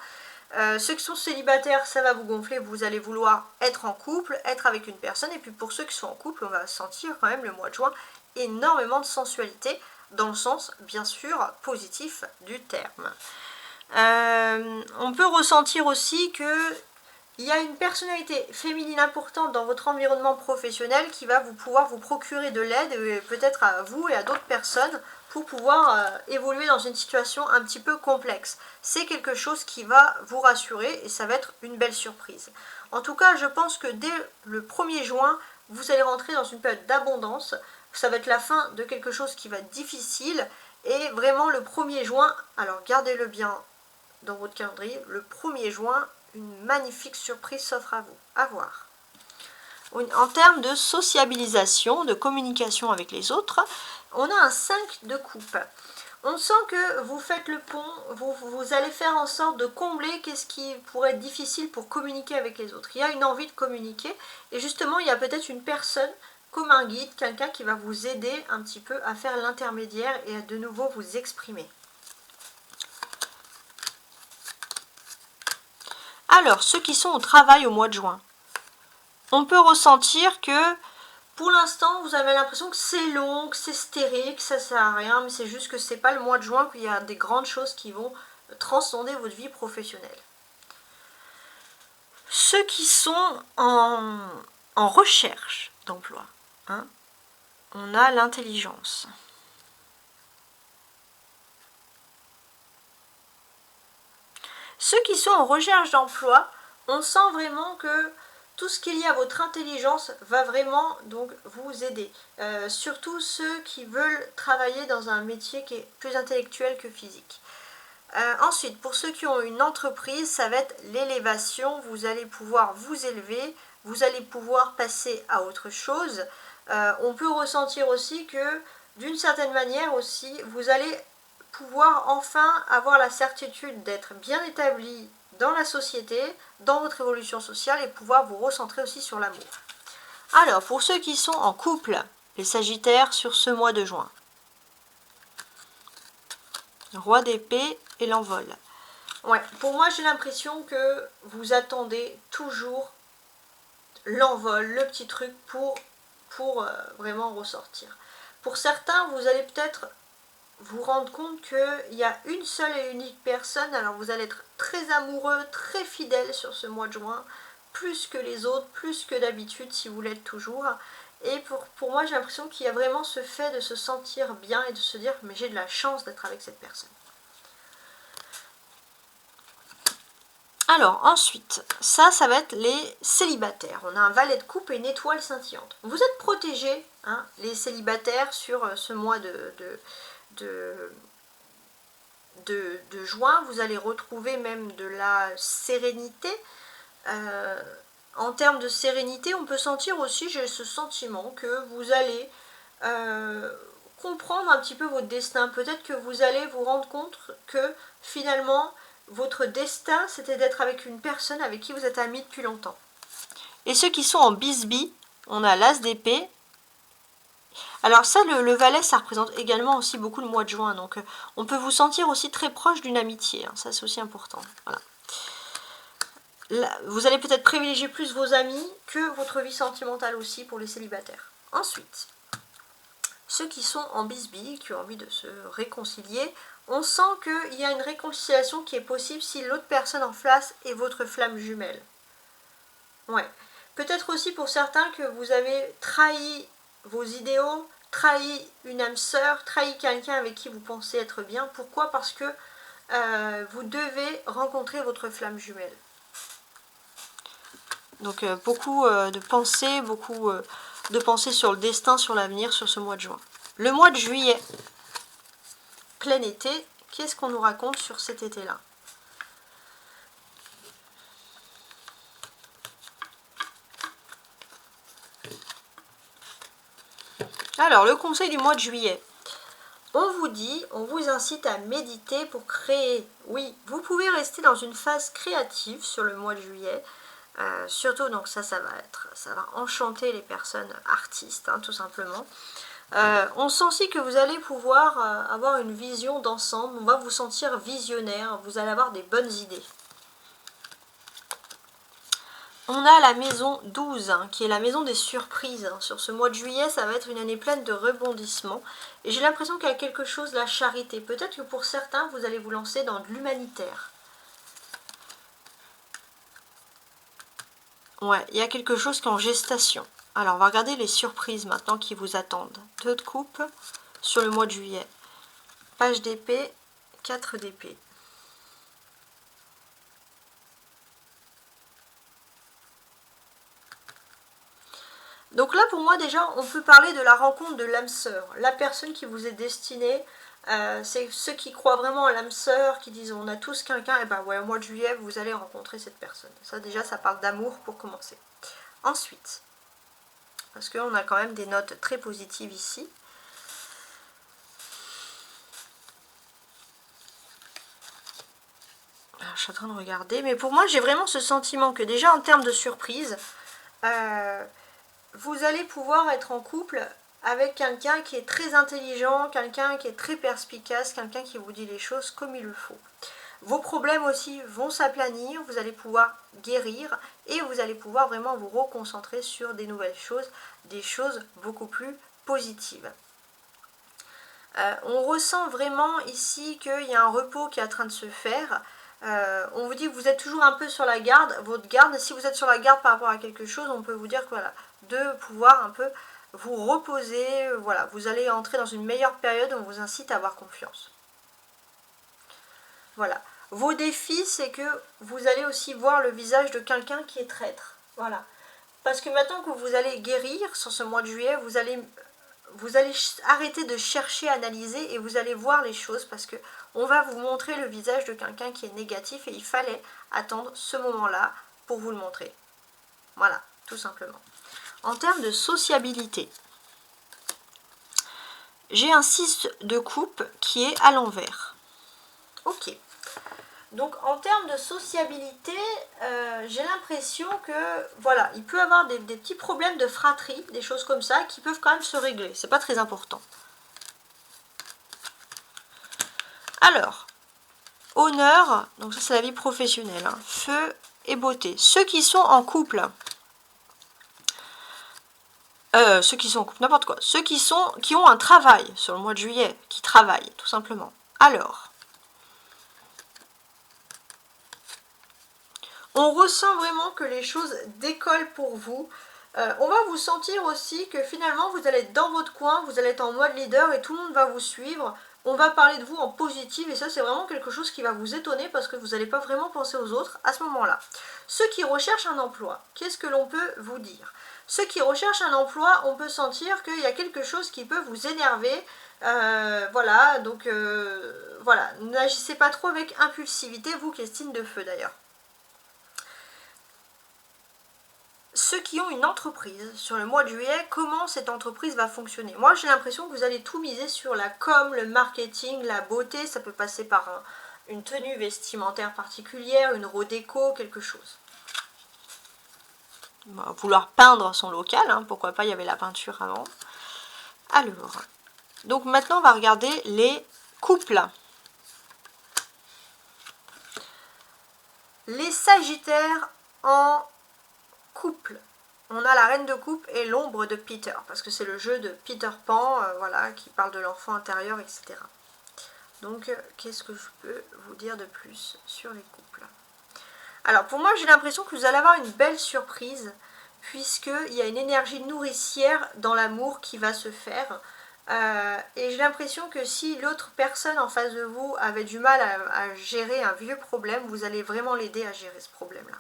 Ceux qui sont célibataires, ça va vous gonfler. Vous allez vouloir être en couple, être avec une personne. Et puis pour ceux qui sont en couple, on va sentir quand même le mois de juin énormément de sensualité, dans le sens, bien sûr, positif du terme. On peut ressentir aussi que il y a une personnalité féminine importante dans votre environnement professionnel qui va pouvoir vous procurer de l'aide, peut-être à vous et à d'autres personnes, pour pouvoir évoluer dans une situation un petit peu complexe. C'est quelque chose qui va vous rassurer et ça va être une belle surprise. En tout cas, je pense que dès le 1er juin, vous allez rentrer dans une période d'abondance. Ça va être la fin de quelque chose qui va être difficile. Et vraiment le 1er juin, alors gardez-le bien dans votre calendrier, le 1er juin, une magnifique surprise s'offre à vous. À voir. En termes de sociabilisation, de communication avec les autres, on a un 5 de coupe. On sent que vous faites le pont, vous allez faire en sorte de combler qu'est-ce qui pourrait être difficile pour communiquer avec les autres. Il y a une envie de communiquer et justement il y a peut-être une personne comme un guide, quelqu'un qui va vous aider un petit peu à faire l'intermédiaire et à de nouveau vous exprimer. Alors, ceux qui sont au travail au mois de juin, on peut ressentir que pour l'instant, vous avez l'impression que c'est long, que c'est stérile, que ça sert à rien, mais c'est juste que c'est pas le mois de juin qu'il y a des grandes choses qui vont transcender votre vie professionnelle. Ceux qui sont en recherche d'emploi, hein, on a l'intelligence. Ceux qui sont en recherche d'emploi, on sent vraiment que tout ce qui est lié à votre intelligence va vraiment donc vous aider. Surtout ceux qui veulent travailler dans un métier qui est plus intellectuel que physique. Ensuite, pour ceux qui ont une entreprise, ça va être l'élévation. Vous allez pouvoir vous élever, vous allez pouvoir passer à autre chose. On peut ressentir aussi que d'une certaine manière aussi, vous allez pouvoir enfin avoir la certitude d'être bien établi dans la société, dans votre évolution sociale et pouvoir vous recentrer aussi sur l'amour. Alors, pour ceux qui sont en couple, les Sagittaires sur ce mois de juin. Roi d'épée et l'envol. Ouais, pour moi j'ai l'impression que vous attendez toujours l'envol, le petit truc pour vraiment ressortir. Pour certains, vous allez peut-être vous rendre compte qu'il y a une seule et unique personne, alors vous allez être très amoureux, très fidèle sur ce mois de juin, plus que les autres, plus que d'habitude si vous l'êtes toujours. Et pour moi, j'ai l'impression qu'il y a vraiment ce fait de se sentir bien et de se dire mais j'ai de la chance d'être avec cette personne. Alors ensuite, ça va être les célibataires. On a un valet de coupe et une étoile scintillante. Vous êtes protégés, hein, les célibataires, sur ce mois de juin. Vous allez retrouver même de la sérénité. En termes de sérénité, on peut sentir aussi, j'ai ce sentiment que vous allez comprendre un petit peu votre destin. Peut-être que vous allez vous rendre compte que finalement, votre destin, c'était d'être avec une personne avec qui vous êtes amis depuis longtemps. Et ceux qui sont en bisbis, on a l'as d'épée. Alors ça, le valet, ça représente également aussi beaucoup le mois de juin. Donc on peut vous sentir aussi très proche d'une amitié. Hein, ça, c'est aussi important. Voilà. Là, vous allez peut-être privilégier plus vos amis que votre vie sentimentale aussi pour les célibataires. Ensuite, ceux qui sont en bisbille, qui ont envie de se réconcilier, on sent qu'il y a une réconciliation qui est possible si l'autre personne en face est votre flamme jumelle. Ouais. Peut-être aussi pour certains que vous avez trahi vos idéaux, trahi une âme sœur, trahi quelqu'un avec qui vous pensez être bien. Pourquoi? Parce que vous devez rencontrer votre flamme jumelle. Donc beaucoup de pensées sur le destin, sur l'avenir, sur ce mois de juin. Le mois de juillet, plein été, qu'est-ce qu'on nous raconte sur cet été-là? Alors, le conseil du mois de juillet. On vous dit, on vous incite à méditer pour créer. Oui, vous pouvez rester dans une phase créative sur le mois de juillet. Surtout, donc ça va enchanter les personnes artistes, hein, tout simplement. On sent aussi que vous allez pouvoir avoir une vision d'ensemble. On va vous sentir visionnaire. Vous allez avoir des bonnes idées. On a la maison 12, hein, qui est la maison des surprises. Hein. Sur ce mois de juillet, ça va être une année pleine de rebondissements. Et j'ai l'impression qu'il y a quelque chose, la charité. Peut-être que pour certains, vous allez vous lancer dans de l'humanitaire. Ouais, il y a quelque chose qui est en gestation. Alors, on va regarder les surprises maintenant qui vous attendent. 2 de coupe sur le mois de juillet. Page d'épée, 4 d'épée. Donc là, pour moi, déjà, on peut parler de la rencontre de l'âme sœur. La personne qui vous est destinée, c'est ceux qui croient vraiment à l'âme sœur, qui disent on a tous quelqu'un, et ben ouais, au mois de juillet, vous allez rencontrer cette personne. Ça, déjà, ça parle d'amour pour commencer. Ensuite, parce qu'on a quand même des notes très positives ici. Alors, je suis en train de regarder, mais pour moi, j'ai vraiment ce sentiment que déjà, en termes de surprise, vous allez pouvoir être en couple avec quelqu'un qui est très intelligent, quelqu'un qui est très perspicace, quelqu'un qui vous dit les choses comme il le faut. Vos problèmes aussi vont s'aplanir, vous allez pouvoir guérir et vous allez pouvoir vraiment vous reconcentrer sur des nouvelles choses, des choses beaucoup plus positives. On ressent vraiment ici qu'il y a un repos qui est en train de se faire. On vous dit que vous êtes toujours un peu sur la garde, votre garde. Si vous êtes sur la garde par rapport à quelque chose, on peut vous dire que voilà, de pouvoir un peu vous reposer, voilà, vous allez entrer dans une meilleure période, on vous incite à avoir confiance. Voilà. Vos défis, c'est que vous allez aussi voir le visage de quelqu'un qui est traître. Voilà. Parce que maintenant que vous allez guérir sur ce mois de juillet, vous allez arrêter de chercher, analyser et vous allez voir les choses parce que on va vous montrer le visage de quelqu'un qui est négatif et il fallait attendre ce moment-là pour vous le montrer. Voilà, tout simplement. En termes de sociabilité, j'ai un 6 de coupe qui est à l'envers. Ok. Donc en termes de sociabilité, j'ai l'impression que voilà, il peut y avoir des petits problèmes de fratrie, des choses comme ça, qui peuvent quand même se régler. C'est pas très important. Alors, honneur, donc ça c'est la vie professionnelle, hein, feu et beauté. Ceux qui sont en couple, n'importe quoi, ceux qui ont un travail sur le mois de juillet, qui travaillent tout simplement. Alors, on ressent vraiment que les choses décollent pour vous. On va vous sentir aussi que finalement vous allez être dans votre coin, vous allez être en mode leader et tout le monde va vous suivre. On va parler de vous en positif et ça c'est vraiment quelque chose qui va vous étonner parce que vous n'allez pas vraiment penser aux autres à ce moment-là. Ceux qui recherchent un emploi, qu'est-ce que l'on peut vous dire? Ceux qui recherchent un emploi, on peut sentir qu'il y a quelque chose qui peut vous énerver. Voilà, donc voilà, n'agissez pas trop avec impulsivité, vous qui êtes signe de feu d'ailleurs. Ceux qui ont une entreprise sur le mois de juillet, comment cette entreprise va fonctionner? Moi j'ai l'impression que vous allez tout miser sur la com, le marketing, la beauté, ça peut passer par une tenue vestimentaire particulière, une redéco, quelque chose. On va vouloir peindre son local, hein, pourquoi pas, il y avait la peinture avant. Alors, donc maintenant on va regarder les couples. Les Sagittaires en couple. on a la reine de coupe et l'ombre de Peter, parce que c'est le jeu de Peter Pan, voilà, qui parle de l'enfant intérieur, etc. Donc, qu'est-ce que je peux vous dire de plus sur les couples? Alors, pour moi, j'ai l'impression que vous allez avoir une belle surprise, puisqu'il y a une énergie nourricière dans l'amour qui va se faire. Et j'ai l'impression que si l'autre personne en face de vous avait du mal à gérer un vieux problème, vous allez vraiment l'aider à gérer ce problème-là.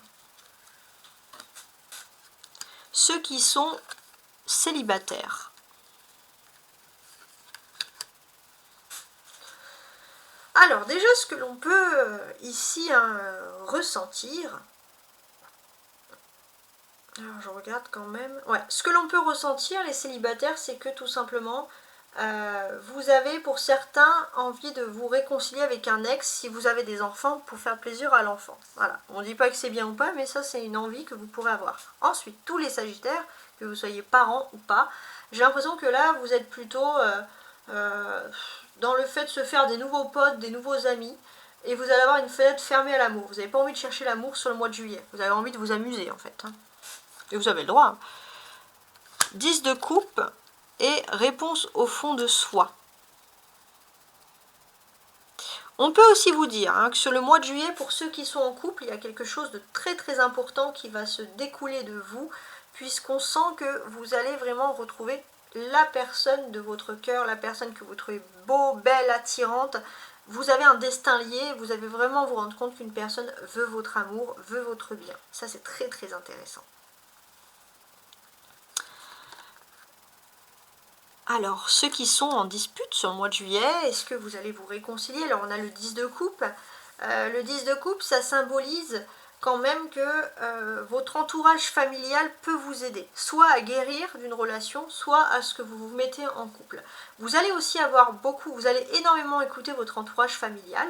Ceux qui sont célibataires. Alors déjà, ce que l'on peut ici ressentir, alors je regarde quand même, ouais, ce que l'on peut ressentir les célibataires, c'est que tout simplement, vous avez pour certains envie de vous réconcilier avec un ex si vous avez des enfants pour faire plaisir à l'enfant. Voilà, on ne dit pas que c'est bien ou pas, mais ça c'est une envie que vous pourrez avoir. Ensuite, tous les sagittaires, que vous soyez parents ou pas, j'ai l'impression que là vous êtes plutôt dans le fait de se faire des nouveaux potes, des nouveaux amis, et vous allez avoir une fenêtre fermée à l'amour. Vous n'avez pas envie de chercher l'amour sur le mois de juillet, vous avez envie de vous amuser en fait. Hein. Et vous avez le droit. 10 de coupe et réponse au fond de soi. On peut aussi vous dire que sur le mois de juillet, pour ceux qui sont en couple, il y a quelque chose de très très important qui va se découler de vous, puisqu'on sent que vous allez vraiment retrouver la personne de votre cœur, la personne que vous trouvez beau, belle, attirante. Vous avez un destin lié, vous allez vraiment vous rendre compte qu'une personne veut votre amour, veut votre bien. Ça c'est très très intéressant. Alors, ceux qui sont en dispute sur le mois de juillet, est-ce que vous allez vous réconcilier? Alors, on a le 10 de coupe. Le 10 de coupe, ça symbolise quand même que votre entourage familial peut vous aider, soit à guérir d'une relation, soit à ce que vous vous mettez en couple. Vous allez aussi avoir vous allez énormément écouter votre entourage familial,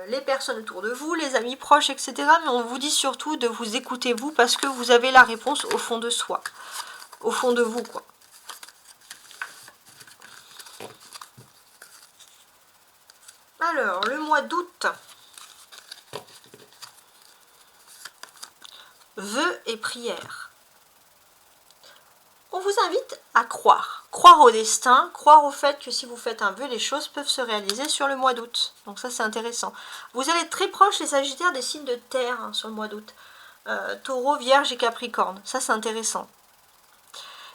les personnes autour de vous, les amis proches, etc. Mais on vous dit surtout de vous écouter vous, parce que vous avez la réponse au fond de soi, au fond de vous, quoi. Alors, le mois d'août, vœux et prières. On vous invite à croire. Croire au destin, croire au fait que si vous faites un vœu, les choses peuvent se réaliser sur le mois d'août. Donc ça, c'est intéressant. Vous allez être très proche, les sagittaires, des signes de terre sur le mois d'août. Taureau, Vierge et Capricorne. Ça, c'est intéressant.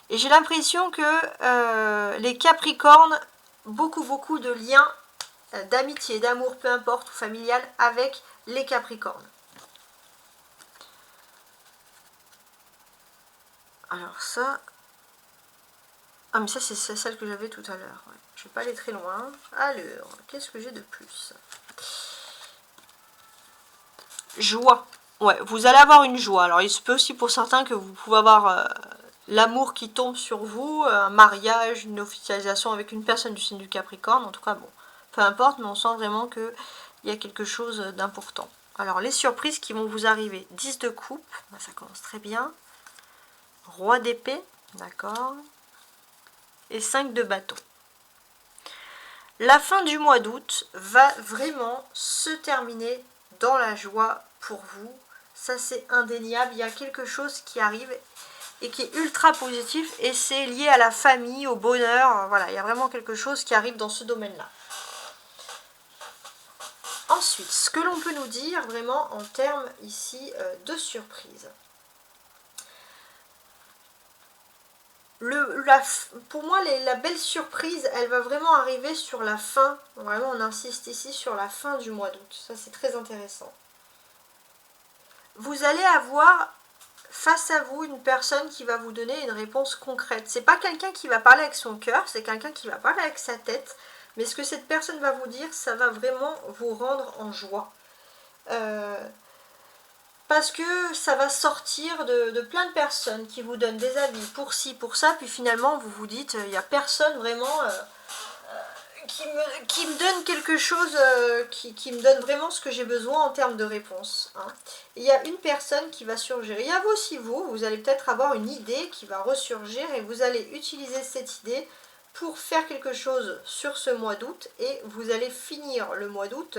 Et j'ai l'impression que les Capricornes, beaucoup de liens d'amitié, d'amour, peu importe, ou familial, avec les Capricornes. Alors ça... Ah mais ça c'est celle que j'avais tout à l'heure. Ouais. Je ne vais pas aller très loin. Alors, qu'est-ce que j'ai de plus? Joie. Ouais, vous allez avoir une joie. Alors il se peut aussi pour certains que vous pouvez avoir l'amour qui tombe sur vous, un mariage, une officialisation avec une personne du signe du Capricorne. En tout cas, bon, peu importe, mais on sent vraiment qu'il y a quelque chose d'important. Alors, les surprises qui vont vous arriver. 10 de coupe, ça commence très bien. Roi d'épée, d'accord. Et 5 de bâton. La fin du mois d'août va vraiment se terminer dans la joie pour vous. Ça, c'est indéniable. Il y a quelque chose qui arrive et qui est ultra positif, et c'est lié à la famille, au bonheur. Voilà, il y a vraiment quelque chose qui arrive dans ce domaine-là. Ensuite, ce que l'on peut nous dire vraiment en termes ici de surprise. Pour moi, la belle surprise, elle va vraiment arriver sur la fin. Vraiment, on insiste ici sur la fin du mois d'août. Ça, c'est très intéressant. Vous allez avoir face à vous une personne qui va vous donner une réponse concrète. C'est pas quelqu'un qui va parler avec son cœur, c'est quelqu'un qui va parler avec sa tête. Mais ce que cette personne va vous dire, ça va vraiment vous rendre en joie. Parce que ça va sortir de plein de personnes qui vous donnent des avis pour ci, pour ça, puis finalement vous vous dites, il n'y a personne vraiment qui me donne quelque chose, qui me donne vraiment ce que j'ai besoin en termes de réponse. Hein. Il y a une personne qui va surgir. Il y a aussi vous allez peut-être avoir une idée qui va ressurgir et vous allez utiliser cette idée pour faire quelque chose sur ce mois d'août, et vous allez finir le mois d'août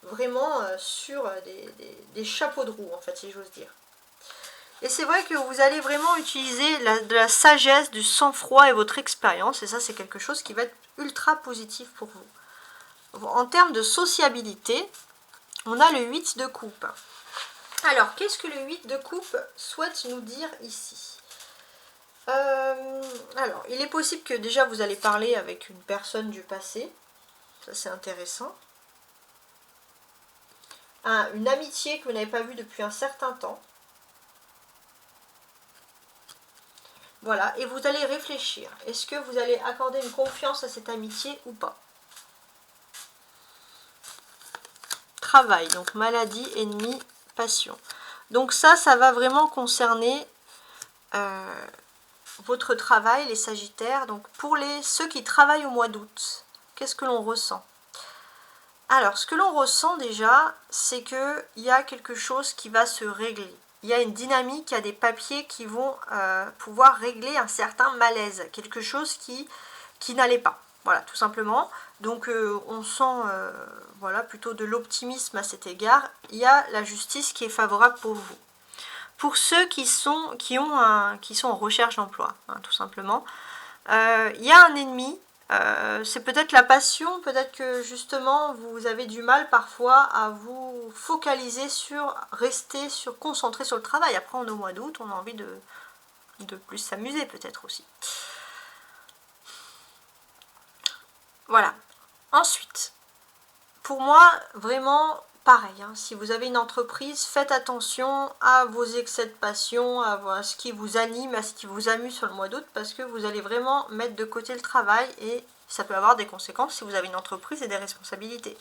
vraiment sur des chapeaux de roue, en fait, si j'ose dire. Et c'est vrai que vous allez vraiment utiliser de la sagesse, du sang-froid et votre expérience. Et ça, c'est quelque chose qui va être ultra positif pour vous. En termes de sociabilité, on a le 8 de coupe. Alors, qu'est-ce que le 8 de coupe souhaite nous dire ici? Alors, il est possible que déjà vous allez parler avec une personne du passé. Ça, c'est intéressant. Une amitié que vous n'avez pas vue depuis un certain temps. Voilà, et vous allez réfléchir. Est-ce que vous allez accorder une confiance à cette amitié ou pas? Travail, donc maladie, ennemi, passion. Donc ça va vraiment concerner votre travail, les Sagittaires. Donc pour ceux qui travaillent au mois d'août, qu'est-ce que l'on ressent? Alors, ce que l'on ressent déjà, c'est qu'il y a quelque chose qui va se régler. Il y a une dynamique, il y a des papiers qui vont pouvoir régler un certain malaise, quelque chose qui n'allait pas. Voilà, tout simplement. Donc, on sent voilà, plutôt de l'optimisme à cet égard. Il y a la justice qui est favorable pour vous. Pour ceux qui sont en recherche d'emploi, hein, tout simplement, il y a un ennemi. C'est peut-être la passion, peut-être que justement vous avez du mal parfois à vous focaliser concentrer sur le travail. Après on est au mois d'août, on a envie de plus s'amuser peut-être aussi. Voilà. Ensuite, pour moi vraiment pareil, hein, si vous avez une entreprise, faites attention à vos excès de passion, à ce qui vous anime, à ce qui vous amuse sur le mois d'août, parce que vous allez vraiment mettre de côté le travail et ça peut avoir des conséquences si vous avez une entreprise et des responsabilités.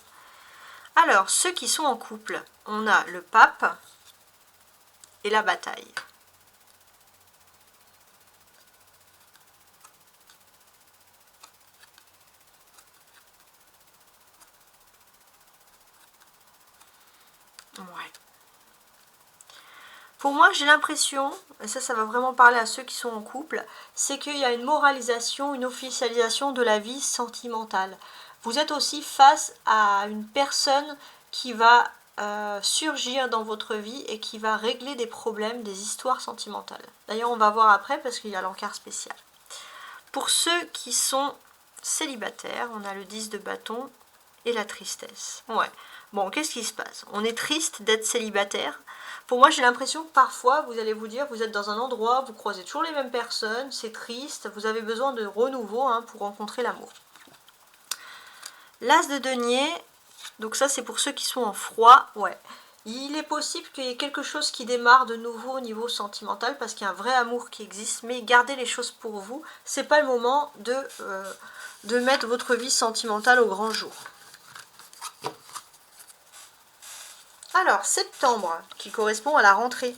Alors, ceux qui sont en couple, on a le pape et la bataille. Ouais. Pour moi, j'ai l'impression, et ça va vraiment parler à ceux qui sont en couple, c'est qu'il y a une moralisation, une officialisation de la vie sentimentale. Vous êtes aussi face à une personne qui va surgir dans votre vie et qui va régler des problèmes, des histoires sentimentales. D'ailleurs, on va voir après parce qu'il y a l'encart spécial. Pour ceux qui sont célibataires, on a le 10 de bâton et la tristesse. Ouais. Bon, qu'est-ce qui se passe? On est triste d'être célibataire. Pour moi, j'ai l'impression que parfois, vous allez vous dire, vous êtes dans un endroit, vous croisez toujours les mêmes personnes, c'est triste, vous avez besoin de renouveau hein, pour rencontrer l'amour. L'as de denier, donc ça c'est pour ceux qui sont en froid, ouais. Il est possible qu'il y ait quelque chose qui démarre de nouveau au niveau sentimental parce qu'il y a un vrai amour qui existe, mais gardez les choses pour vous. C'est pas le moment de mettre votre vie sentimentale au grand jour. Alors, septembre, qui correspond à la rentrée.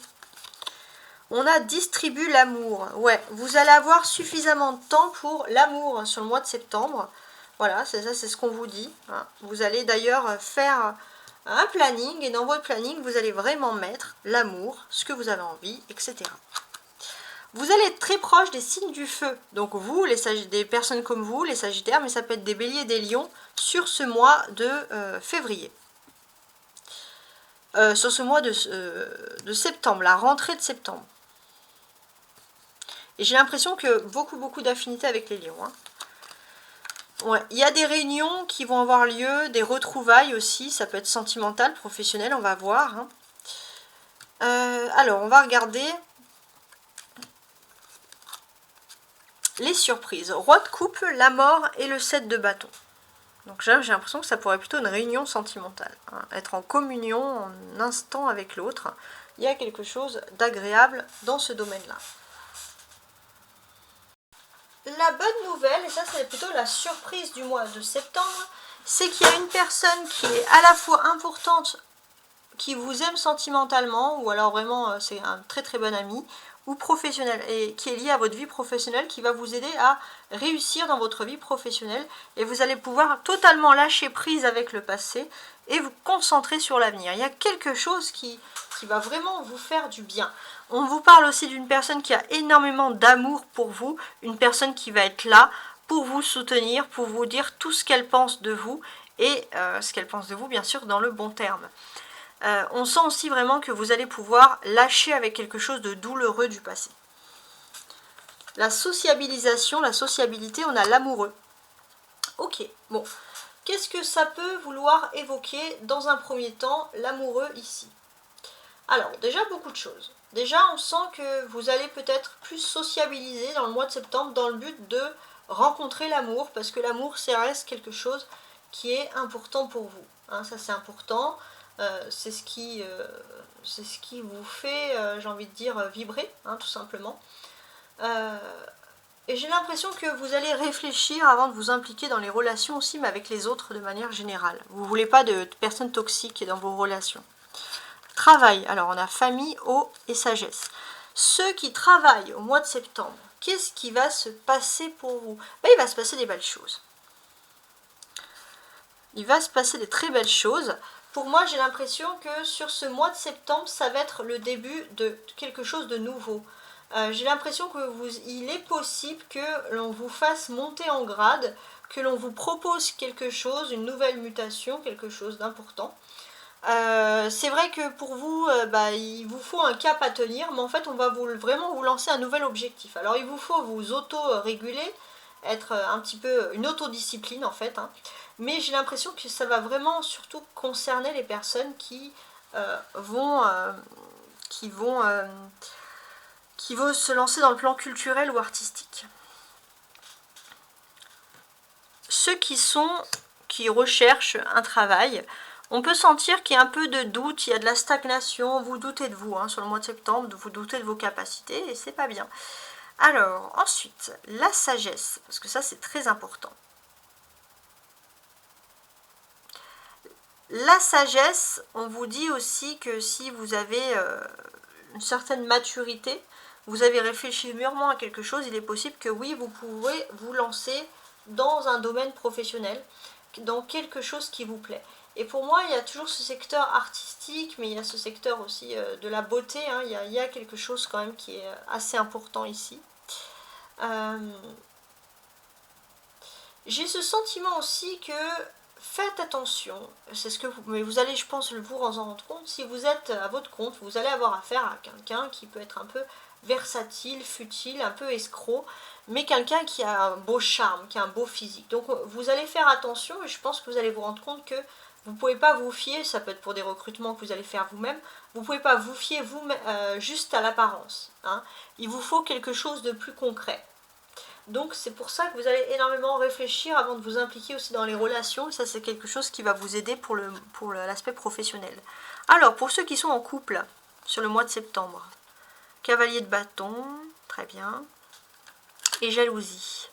On a distribue l'amour. Ouais, vous allez avoir suffisamment de temps pour l'amour sur le mois de septembre. Voilà, c'est ça, c'est ce qu'on vous dit. Hein. Vous allez d'ailleurs faire un planning et dans votre planning, vous allez vraiment mettre l'amour, ce que vous avez envie, etc. Vous allez être très proche des signes du feu. Donc vous, des personnes comme vous, les Sagittaires, mais ça peut être des Béliers et des Lions sur ce mois de février. Sur ce mois de septembre, la rentrée de septembre. Et j'ai l'impression que beaucoup d'affinités avec les lions. Hein. Ouais. Il y a des réunions qui vont avoir lieu, des retrouvailles aussi, ça peut être sentimental, professionnel, on va voir. Hein. Alors, on va regarder les surprises. Roi de coupe, la mort et le 7 de bâton. Donc j'ai l'impression que ça pourrait plutôt une réunion sentimentale. Hein. Être en communion, en instant avec l'autre. Il y a quelque chose d'agréable dans ce domaine-là. La bonne nouvelle, et ça c'est plutôt la surprise du mois de septembre, c'est qu'il y a une personne qui est à la fois importante, qui vous aime sentimentalement, ou alors vraiment c'est un très bon ami, ou professionnel, et qui est lié à votre vie professionnelle, qui va vous aider à réussir dans votre vie professionnelle, et vous allez pouvoir totalement lâcher prise avec le passé, et vous concentrer sur l'avenir. Il y a quelque chose qui va vraiment vous faire du bien. On vous parle aussi d'une personne qui a énormément d'amour pour vous, une personne qui va être là pour vous soutenir, pour vous dire tout ce qu'elle pense de vous, et ce qu'elle pense de vous bien sûr dans le bon terme. On sent aussi vraiment que vous allez pouvoir lâcher avec quelque chose de douloureux du passé. La sociabilisation, la sociabilité, on a l'amoureux. Ok, bon. Qu'est-ce que ça peut vouloir évoquer dans un premier temps, l'amoureux ici? Alors, déjà beaucoup de choses. Déjà, on sent que vous allez peut-être plus sociabiliser dans le mois de septembre dans le but de rencontrer l'amour, parce que l'amour, ça reste quelque chose qui est important pour vous. Hein, ça, c'est important. C'est ce qui vous fait, j'ai envie de dire, vibrer, hein, tout simplement. Et j'ai l'impression que vous allez réfléchir avant de vous impliquer dans les relations aussi, mais avec les autres de manière générale. Vous ne voulez pas de personnes toxiques dans vos relations. Travail, alors on a famille, eau et sagesse. Ceux qui travaillent au mois de septembre, qu'est-ce qui va se passer pour vous? Ben, il va se passer des belles choses. Il va se passer des très belles choses. Pour moi, j'ai l'impression que sur ce mois de septembre, ça va être le début de quelque chose de nouveau. J'ai l'impression qu'il est possible que l'on vous fasse monter en grade, que l'on vous propose quelque chose, une nouvelle mutation, quelque chose d'important. C'est vrai que pour vous, il vous faut un cap à tenir, mais en fait, on va vraiment vous lancer un nouvel objectif. Alors, il vous faut vous auto-réguler, être un petit peu une autodiscipline en fait, hein. Mais j'ai l'impression que ça va vraiment surtout concerner les personnes qui vont se lancer dans le plan culturel ou artistique. Ceux qui recherchent un travail, on peut sentir qu'il y a un peu de doute, il y a de la stagnation, vous doutez de vous, hein, sur le mois de septembre, vous doutez de vos capacités, et c'est pas bien. Alors, ensuite, la sagesse, parce que ça c'est très important. La sagesse, on vous dit aussi que si vous avez une certaine maturité, vous avez réfléchi mûrement à quelque chose, il est possible que oui, vous pouvez vous lancer dans un domaine professionnel, dans quelque chose qui vous plaît. Et pour moi, il y a toujours ce secteur artistique, mais il y a ce secteur aussi de la beauté, hein. Il y a quelque chose quand même qui est assez important ici. J'ai ce sentiment aussi que faites attention, c'est ce que mais vous allez, je pense, vous en rendre compte. Si vous êtes à votre compte, vous allez avoir affaire à quelqu'un qui peut être un peu versatile, futile, un peu escroc, mais quelqu'un qui a un beau charme, qui a un beau physique. Donc vous allez faire attention et je pense que vous allez vous rendre compte que vous ne pouvez pas vous fier, ça peut être pour des recrutements que vous allez faire vous-même, vous ne pouvez pas vous fier juste à l'apparence, hein. Il vous faut quelque chose de plus concret. Donc c'est pour ça que vous allez énormément réfléchir avant de vous impliquer aussi dans les relations. Et ça, c'est quelque chose qui va vous aider pour l'aspect professionnel. Alors, pour ceux qui sont en couple sur le mois de septembre, cavalier de bâton, très bien, et jalousie.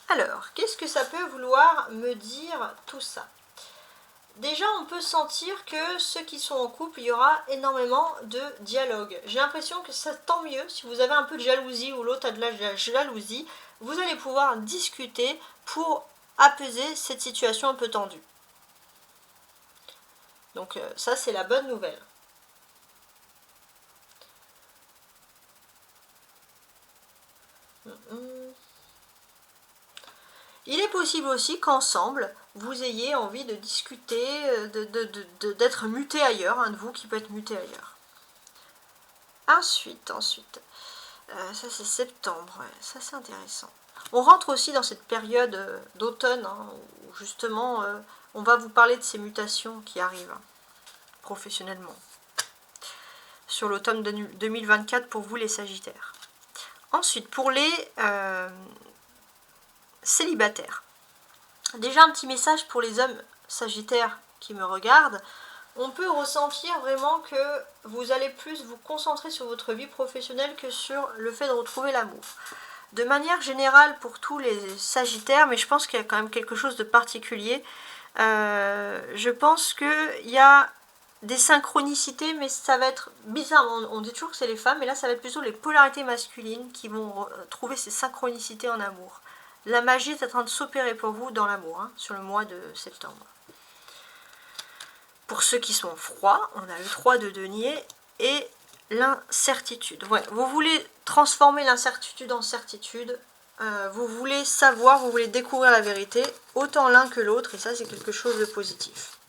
Alors, qu'est-ce que ça peut vouloir me dire tout ça? Déjà, on peut sentir que ceux qui sont en couple, il y aura énormément de dialogue. J'ai l'impression que ça, tant mieux, si vous avez un peu de jalousie ou l'autre a de la jalousie, vous allez pouvoir discuter pour apaiser cette situation un peu tendue. Donc ça, c'est la bonne nouvelle. Il est possible aussi qu'ensemble, vous ayez envie de discuter, d'être muté ailleurs, un de vous qui peut être muté ailleurs. Ensuite, ça c'est septembre, ouais, ça c'est intéressant. On rentre aussi dans cette période d'automne, hein, où justement on va vous parler de ces mutations qui arrivent professionnellement. Sur l'automne 2024 pour vous les Sagittaires. Ensuite, pour les célibataires. Déjà un petit message pour les hommes Sagittaires qui me regardent. On peut ressentir vraiment que vous allez plus vous concentrer sur votre vie professionnelle que sur le fait de retrouver l'amour. De manière générale pour tous les Sagittaires, mais je pense qu'il y a quand même quelque chose de particulier. Je pense qu'il y a des synchronicités, mais ça va être bizarre. On dit toujours que c'est les femmes, mais là ça va être plutôt les polarités masculines qui vont trouver ces synchronicités en amour. La magie est en train de s'opérer pour vous dans l'amour, hein, sur le mois de septembre. Pour ceux qui sont froids, on a le 3 de denier et l'incertitude. Ouais, vous voulez transformer l'incertitude en certitude. Vous voulez savoir, vous voulez découvrir la vérité, autant l'un que l'autre, et ça c'est quelque chose de positif.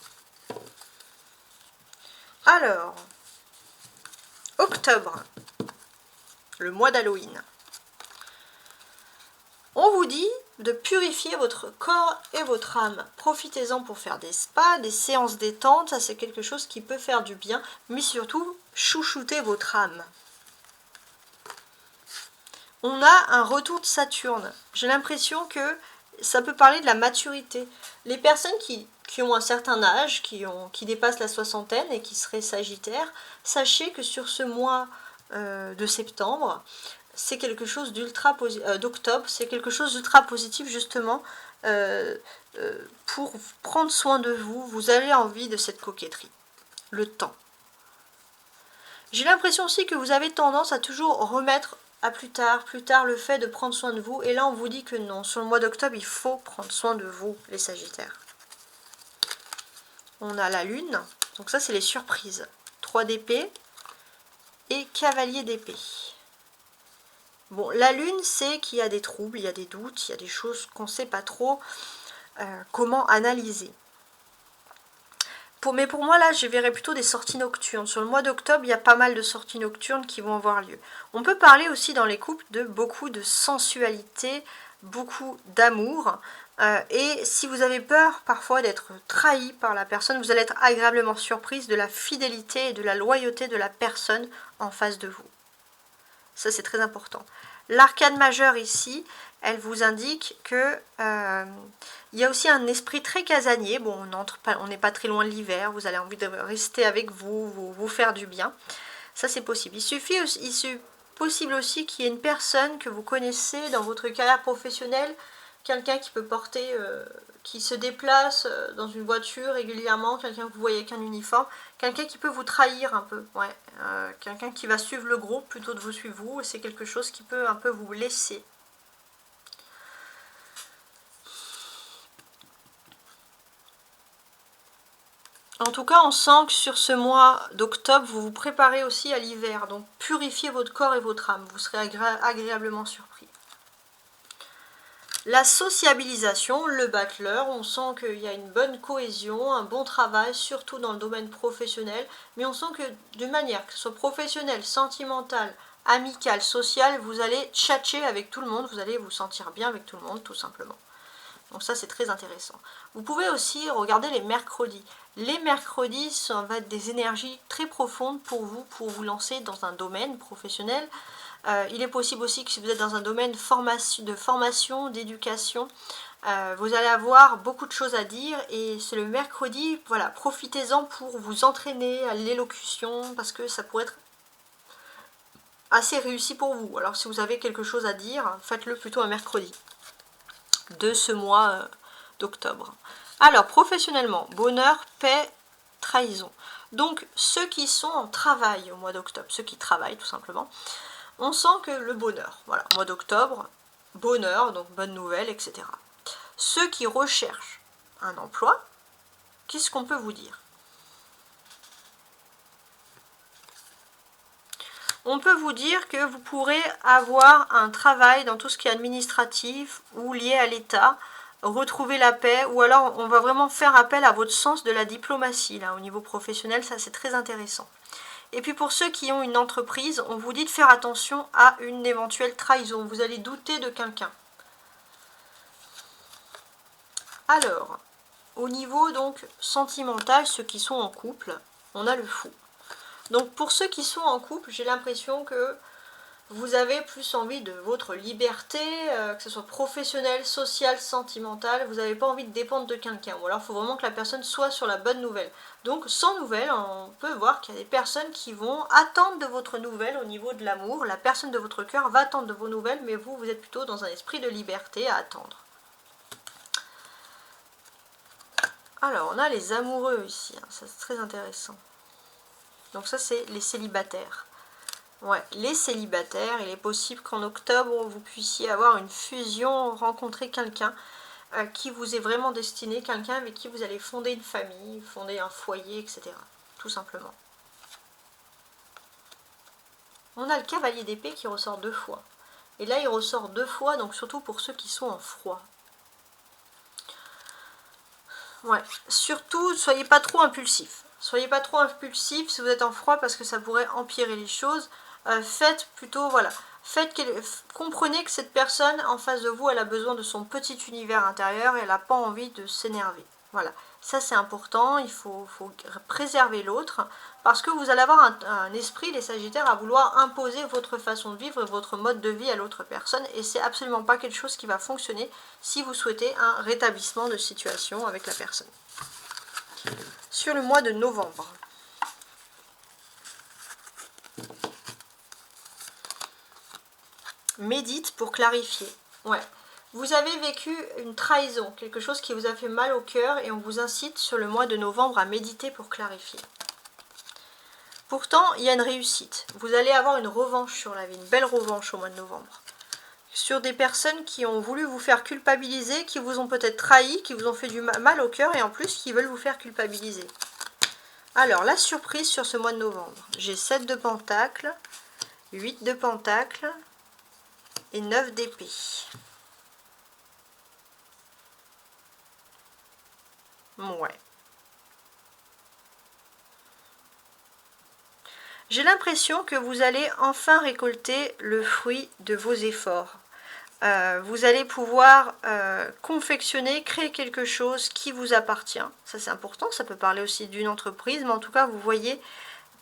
Alors, octobre, le mois d'Halloween. On vous dit de purifier votre corps et votre âme. Profitez-en pour faire des spas, des séances détente, ça c'est quelque chose qui peut faire du bien, mais surtout chouchouter votre âme. On a un retour de Saturne. J'ai l'impression que ça peut parler de la maturité. Les personnes qui ont un certain âge, qui dépassent la soixantaine et qui seraient sagittaires, sachez que sur ce mois de septembre, c'est quelque chose d'ultra positif, d'octobre, c'est quelque chose d'ultra positif justement pour prendre soin de vous. Vous avez envie de cette coquetterie, le temps. J'ai l'impression aussi que vous avez tendance à toujours remettre à plus tard le fait de prendre soin de vous. Et là, on vous dit que non, sur le mois d'octobre, il faut prendre soin de vous, les Sagittaires. On a la Lune, donc ça, c'est les surprises. 3 d'épée et cavalier d'épée. Bon, la Lune, c'est qu'il y a des troubles, il y a des doutes, il y a des choses qu'on ne sait pas trop comment analyser. Mais pour moi, là, je verrais plutôt des sorties nocturnes. Sur le mois d'octobre, il y a pas mal de sorties nocturnes qui vont avoir lieu. On peut parler aussi dans les couples de beaucoup de sensualité, beaucoup d'amour. Et si vous avez peur parfois d'être trahi par la personne, vous allez être agréablement surprise de la fidélité et de la loyauté de la personne en face de vous. Ça, c'est très important. L'arcane majeure ici, elle vous indique que il y a aussi un esprit très casanier. Bon, on n'est pas très loin de l'hiver, vous avez envie de rester avec vous faire du bien. Ça, c'est possible. Il est possible aussi qu'il y ait une personne que vous connaissez dans votre carrière professionnelle, quelqu'un qui peut porter, qui se déplace dans une voiture régulièrement, quelqu'un que vous voyez avec un uniforme, quelqu'un qui peut vous trahir un peu, ouais, quelqu'un qui va suivre le groupe plutôt de vous suivre vous, et c'est quelque chose qui peut un peu vous blesser. En tout cas, on sent que sur ce mois d'octobre, vous vous préparez aussi à l'hiver, donc purifiez votre corps et votre âme, vous serez agréablement surpris. La sociabilisation, le battleur, on sent qu'il y a une bonne cohésion, un bon travail, surtout dans le domaine professionnel, mais on sent que de manière, que ce soit professionnelle, sentimentale, amicale, sociale, vous allez tchatcher avec tout le monde, vous allez vous sentir bien avec tout le monde, tout simplement. Donc ça, c'est très intéressant. Vous pouvez aussi regarder les mercredis. Les mercredis, ça va être des énergies très profondes pour vous lancer dans un domaine professionnel. Il est possible aussi que si vous êtes dans un domaine de formation, d'éducation, vous allez avoir beaucoup de choses à dire et c'est le mercredi, voilà, profitez-en pour vous entraîner à l'élocution parce que ça pourrait être assez réussi pour vous. Alors si vous avez quelque chose à dire, faites-le plutôt un mercredi de ce mois d'octobre. Alors professionnellement, bonheur, paix, trahison. Donc ceux qui sont en travail au mois d'octobre, ceux qui travaillent tout simplement, on sent que le bonheur, voilà, mois d'octobre, bonheur, donc bonne nouvelle, etc. Ceux qui recherchent un emploi, qu'est-ce qu'on peut vous dire? On peut vous dire que vous pourrez avoir un travail dans tout ce qui est administratif ou lié à l'État, retrouver la paix, ou alors on va vraiment faire appel à votre sens de la diplomatie, là, au niveau professionnel, ça c'est très intéressant. Et puis pour ceux qui ont une entreprise, on vous dit de faire attention à une éventuelle trahison. Vous allez douter de quelqu'un. Alors, au niveau donc sentimental, ceux qui sont en couple, on a le fou. Donc pour ceux qui sont en couple, j'ai l'impression que vous avez plus envie de votre liberté, que ce soit professionnelle, sociale, sentimentale, vous n'avez pas envie de dépendre de quelqu'un, ou alors il faut vraiment que la personne soit sur la bonne nouvelle. Donc sans nouvelle, on peut voir qu'il y a des personnes qui vont attendre de votre nouvelle au niveau de l'amour, la personne de votre cœur va attendre de vos nouvelles, mais vous êtes plutôt dans un esprit de liberté à attendre. Alors on a les amoureux ici, hein, ça c'est très intéressant. Donc ça c'est les célibataires. Ouais, les célibataires, il est possible qu'en octobre, vous puissiez avoir une fusion, rencontrer quelqu'un qui vous est vraiment destiné, quelqu'un avec qui vous allez fonder une famille, fonder un foyer, etc. Tout simplement. On a le cavalier d'épée qui ressort 2 fois. Et là, il ressort 2 fois, donc surtout pour ceux qui sont en froid. Ouais, surtout, ne soyez pas trop impulsifs. Soyez pas trop impulsif si vous êtes en froid parce que ça pourrait empirer les choses. Faites plutôt, voilà, comprenez que cette personne en face de vous, elle a besoin de son petit univers intérieur et elle n'a pas envie de s'énerver. Voilà, ça c'est important, il faut préserver l'autre parce que vous allez avoir un esprit, les Sagittaires, à vouloir imposer votre façon de vivre, votre mode de vie à l'autre personne et c'est absolument pas quelque chose qui va fonctionner si vous souhaitez un rétablissement de situation avec la personne. Sur le mois de novembre. Médite pour clarifier. Ouais. Vous avez vécu une trahison, quelque chose qui vous a fait mal au cœur et on vous incite sur le mois de novembre à méditer pour clarifier. Pourtant, il y a une réussite. Vous allez avoir une revanche sur la vie, une belle revanche au mois de novembre. Sur des personnes qui ont voulu vous faire culpabiliser, qui vous ont peut-être trahi, qui vous ont fait du mal au cœur et en plus qui veulent vous faire culpabiliser. Alors, la surprise sur ce mois de novembre. J'ai 7 de pentacles, 8 de pentacles et 9 d'épée. Ouais. J'ai l'impression que vous allez enfin récolter le fruit de vos efforts. Vous allez pouvoir confectionner, créer quelque chose qui vous appartient. Ça c'est important, ça peut parler aussi d'une entreprise, mais en tout cas vous voyez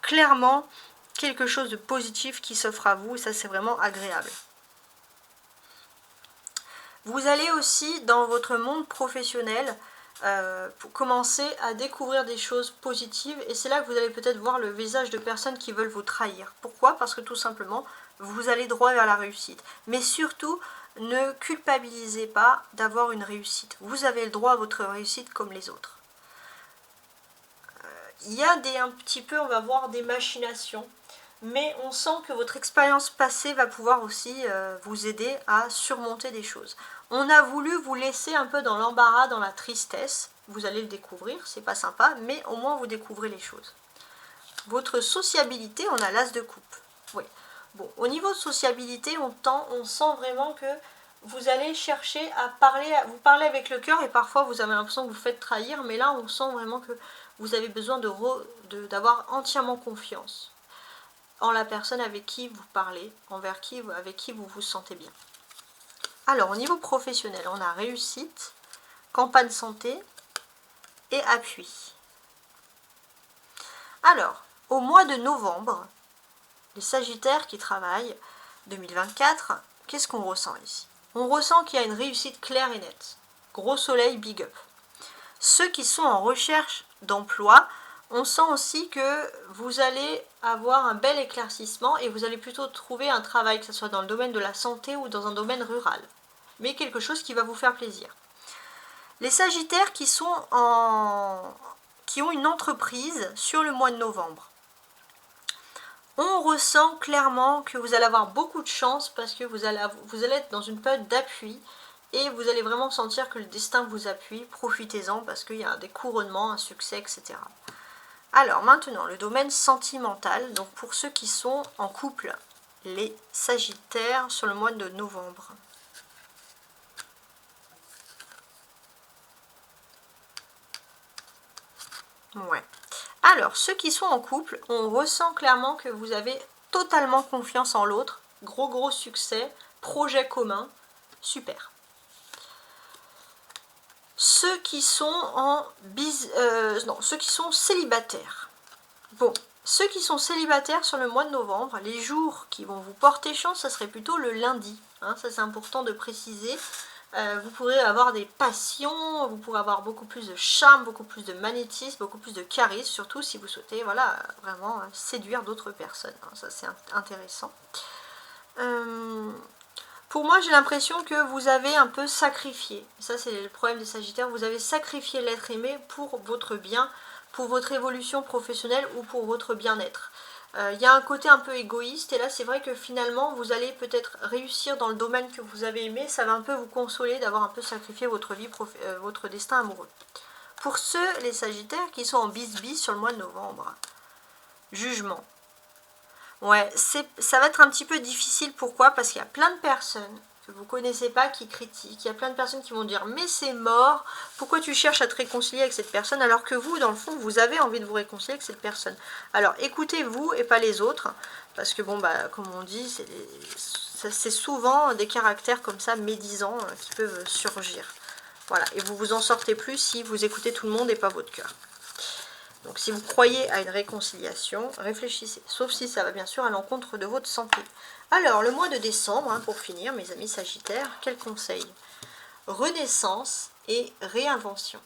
clairement quelque chose de positif qui s'offre à vous et ça c'est vraiment agréable. Vous allez aussi dans votre monde professionnel pour commencer à découvrir des choses positives et c'est là que vous allez peut-être voir le visage de personnes qui veulent vous trahir. Pourquoi? Parce que tout simplement vous allez droit vers la réussite. Mais surtout, ne culpabilisez pas d'avoir une réussite. Vous avez le droit à votre réussite comme les autres. Il y a un petit peu, on va voir des machinations. Mais on sent que votre expérience passée va pouvoir aussi vous aider à surmonter des choses. On a voulu vous laisser un peu dans l'embarras, dans la tristesse. Vous allez le découvrir, c'est pas sympa, mais au moins vous découvrez les choses. Votre sociabilité, on a l'as de coupe. Oui. Bon, au niveau de sociabilité, on sent vraiment que vous allez chercher à vous parler avec le cœur et parfois vous avez l'impression que vous faites trahir, mais là on sent vraiment que vous avez besoin d'avoir entièrement confiance en la personne avec qui vous parlez, avec qui vous vous sentez bien. Alors, au niveau professionnel, on a réussite, campagne santé et appui. Alors, au mois de novembre, les Sagittaires qui travaillent 2024, qu'est-ce qu'on ressent ici? On ressent qu'il y a une réussite claire et nette. Gros soleil, big up. Ceux qui sont en recherche d'emploi, on sent aussi que vous allez avoir un bel éclaircissement et vous allez plutôt trouver un travail, que ce soit dans le domaine de la santé ou dans un domaine rural. Mais quelque chose qui va vous faire plaisir. Les Sagittaires qui ont une entreprise sur le mois de novembre. On ressent clairement que vous allez avoir beaucoup de chance parce que vous allez être dans une période d'appui et vous allez vraiment sentir que le destin vous appuie. Profitez-en parce qu'il y a des couronnements, un succès, etc. Alors maintenant, le domaine sentimental, donc pour ceux qui sont en couple, les Sagittaires sur le mois de novembre. Ouais. Alors, ceux qui sont en couple, on ressent clairement que vous avez totalement confiance en l'autre. Gros succès, projet commun, super. Ceux qui sont ceux qui sont célibataires. Bon, ceux qui sont célibataires sur le mois de novembre, les jours qui vont vous porter chance, ça serait plutôt le lundi. Hein, ça c'est important de préciser. Vous pourrez avoir des passions, vous pourrez avoir beaucoup plus de charme, beaucoup plus de magnétisme, beaucoup plus de charisme, surtout si vous souhaitez vraiment séduire d'autres personnes. Hein, ça c'est intéressant. Pour moi, j'ai l'impression que vous avez un peu sacrifié. Ça, c'est le problème des Sagittaires. Vous avez sacrifié l'être aimé pour votre bien, pour votre évolution professionnelle ou pour votre bien-être. Il y a un côté un peu égoïste et là, c'est vrai que finalement, vous allez peut-être réussir dans le domaine que vous avez aimé. Ça va un peu vous consoler d'avoir un peu sacrifié votre vie, votre destin amoureux. Pour ceux, les Sagittaires, qui sont en bis-bis sur le mois de novembre. Jugement. Ouais, ça va être un petit peu difficile. Pourquoi? Parce qu'il y a plein de personnes que vous connaissez pas qui critiquent. Il y a plein de personnes qui vont dire mais c'est mort, pourquoi tu cherches à te réconcilier avec cette personne alors que vous, dans le fond, vous avez envie de vous réconcilier avec cette personne. Alors écoutez-vous et pas les autres, parce que bon, bah, comme on dit, c'est souvent des caractères comme ça, médisants, qui peuvent surgir. Voilà, et vous vous en sortez plus si vous écoutez tout le monde et pas votre cœur. Donc si vous croyez à une réconciliation, réfléchissez, sauf si ça va bien sûr à l'encontre de votre santé. Alors, le mois de décembre, pour finir, mes amis Sagittaires, quel conseil? Renaissance et réinvention.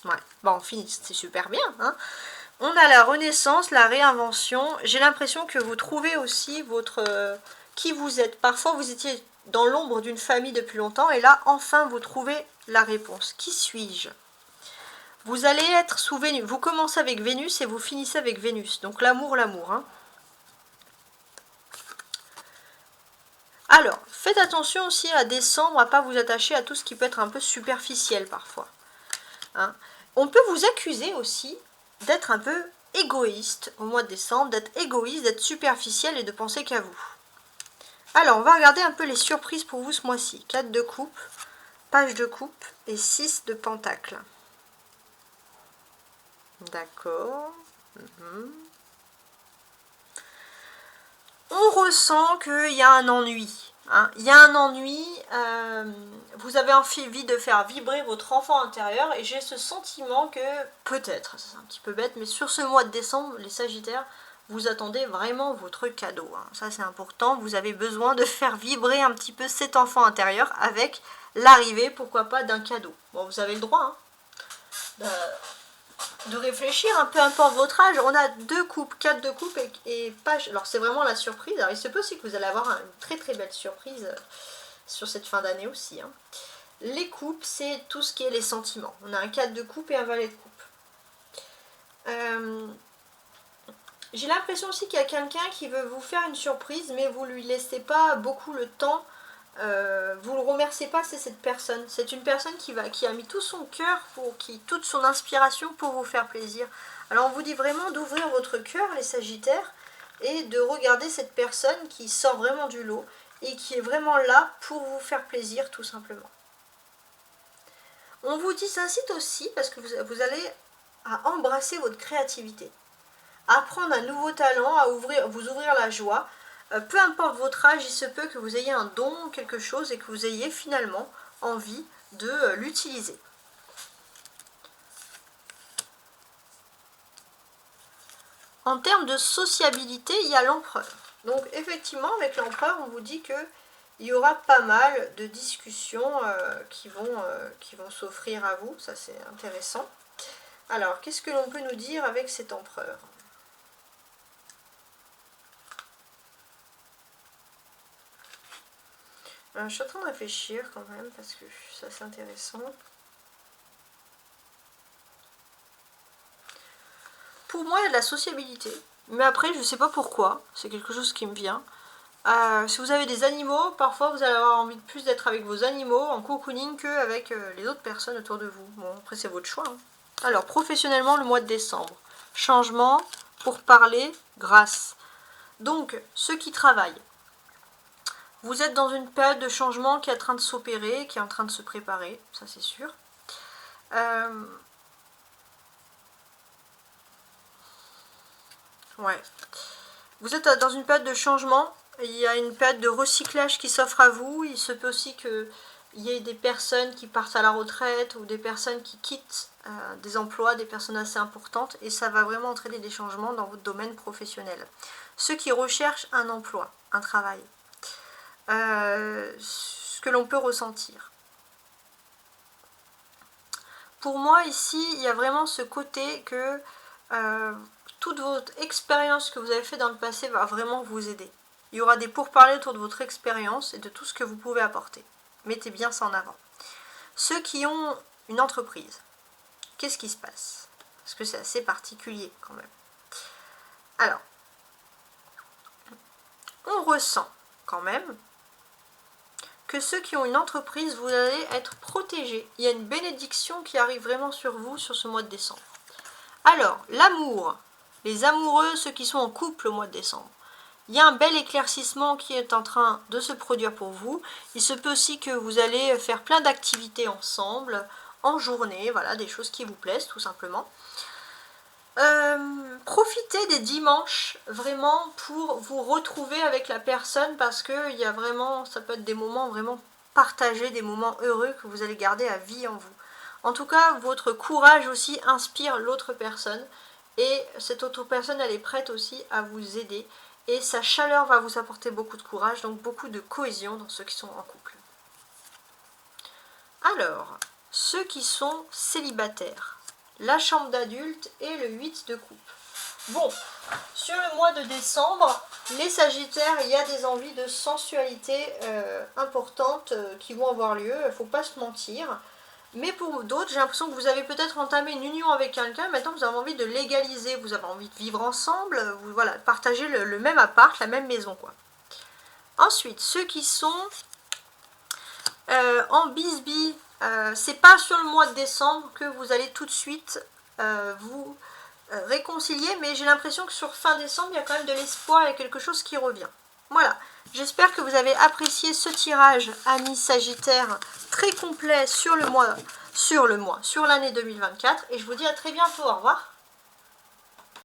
Ouais, bon, on finit, c'est super bien. Hein, on a la renaissance, la réinvention. J'ai l'impression que vous trouvez aussi qui vous êtes. Parfois, vous étiez dans l'ombre d'une famille depuis longtemps, et là, enfin, vous trouvez la réponse. Qui suis-je? Vous allez être sous Vénus. Vous commencez avec Vénus et vous finissez avec Vénus. Donc l'amour, l'amour. Hein. Alors, faites attention aussi à décembre, à ne pas vous attacher à tout ce qui peut être un peu superficiel parfois. Hein. On peut vous accuser aussi d'être un peu égoïste au mois de décembre, d'être égoïste, d'être superficiel et de penser qu'à vous. Alors, on va regarder un peu les surprises pour vous ce mois-ci. 4 de coupe, page de coupe et 6 de pentacle. D'accord. On ressent qu'il y a un ennui. Hein. Il y a un ennui. Vous avez envie de faire vibrer votre enfant intérieur. Et j'ai ce sentiment que, peut-être, c'est un petit peu bête, mais sur ce mois de décembre, les Sagittaires, vous attendez vraiment votre cadeau. Hein. Ça, c'est important. Vous avez besoin de faire vibrer un petit peu cet enfant intérieur avec l'arrivée, pourquoi pas, d'un cadeau. Bon, vous avez le droit, hein, de réfléchir, peu importe votre âge. On a 2 coupes, 4 de coupe et page. Alors c'est vraiment la surprise. Alors il se peut aussi que vous allez avoir une très très belle surprise sur cette fin d'année aussi. Hein. Les coupes, c'est tout ce qui est les sentiments. On a un 4 de coupe et un valet de coupe. J'ai l'impression aussi qu'il y a quelqu'un qui veut vous faire une surprise, mais vous lui laissez pas beaucoup le temps. Vous ne le remerciez pas, c'est cette personne. C'est une personne qui a mis tout son cœur, toute son inspiration pour vous faire plaisir. Alors on vous dit vraiment d'ouvrir votre cœur, les Sagittaires, et de regarder cette personne qui sort vraiment du lot et qui est vraiment là pour vous faire plaisir tout simplement. On vous dit, s'incite aussi parce que vous allez à embrasser votre créativité, à apprendre un nouveau talent, à vous ouvrir la joie. Peu importe votre âge, il se peut que vous ayez un don, quelque chose, et que vous ayez finalement envie de l'utiliser. En termes de sociabilité, il y a l'empereur. Donc effectivement, avec l'empereur, on vous dit qu'il y aura pas mal de discussions qui vont s'offrir à vous. Ça, c'est intéressant. Alors, qu'est-ce que l'on peut nous dire avec cet empereur ? Je suis en train de réfléchir quand même, parce que ça c'est intéressant. Pour moi, il y a de la sociabilité. Mais après, je ne sais pas pourquoi. C'est quelque chose qui me vient. Si vous avez des animaux, parfois vous allez avoir envie de plus d'être avec vos animaux en cocooning qu'avec les autres personnes autour de vous. Bon, après c'est votre choix. Hein. Alors, professionnellement, le mois de décembre. Changement, pour parler, grâce. Donc, ceux qui travaillent. Vous êtes dans une période de changement qui est en train de s'opérer, qui est en train de se préparer, ça c'est sûr. Ouais. Vous êtes dans une période de changement, il y a une période de recyclage qui s'offre à vous. Il se peut aussi qu'il y ait des personnes qui partent à la retraite ou des personnes qui quittent des emplois, des personnes assez importantes. Et ça va vraiment entraîner des changements dans votre domaine professionnel. Ceux qui recherchent un emploi, un travail. Ce que l'on peut ressentir. Pour moi ici, il y a vraiment ce côté que toute votre expérience que vous avez fait dans le passé va vraiment vous aider. Il y aura des pourparlers autour de votre expérience et de tout ce que vous pouvez apporter. Mettez bien ça en avant. Ceux qui ont une entreprise, qu'est-ce qui se passe? Parce que c'est assez particulier quand même. Alors, on ressent quand même que ceux qui ont une entreprise, vous allez être protégés. Il y a une bénédiction qui arrive vraiment sur vous sur ce mois de décembre. Alors, l'amour, les amoureux, ceux qui sont en couple au mois de décembre. il y a un bel éclaircissement qui est en train de se produire pour vous. Il se peut aussi que vous allez faire plein d'activités ensemble, en journée, voilà, des choses qui vous plaisent tout simplement. Profitez des dimanches vraiment pour vous retrouver avec la personne, parce que il y a vraiment, ça peut être des moments vraiment partagés, des moments heureux que vous allez garder à vie en vous. En tout cas, votre courage aussi inspire l'autre personne, et cette autre personne, elle est prête aussi à vous aider, et sa chaleur va vous apporter beaucoup de courage, donc beaucoup de cohésion dans ceux qui sont en couple. Alors, ceux qui sont célibataires, la chambre d'adulte et le 8 de coupe. Bon, sur le mois de décembre, les sagittaires, il y a des envies de sensualité importantes qui vont avoir lieu, il ne faut pas se mentir. Mais pour d'autres, j'ai l'impression que vous avez peut-être entamé une union avec quelqu'un, maintenant vous avez envie de légaliser, vous avez envie de vivre ensemble, vous, voilà, partager le même appart, la même maison, quoi. Ensuite, ceux qui sont en bisbille, c'est pas sur le mois de décembre que vous allez tout de suite vous réconcilier, mais j'ai l'impression que sur fin décembre, il y a quand même de l'espoir, il y a quelque chose qui revient. Voilà, j'espère que vous avez apprécié ce tirage, amis Sagittaires, très complet sur l'année 2024, et je vous dis à très bientôt, au revoir.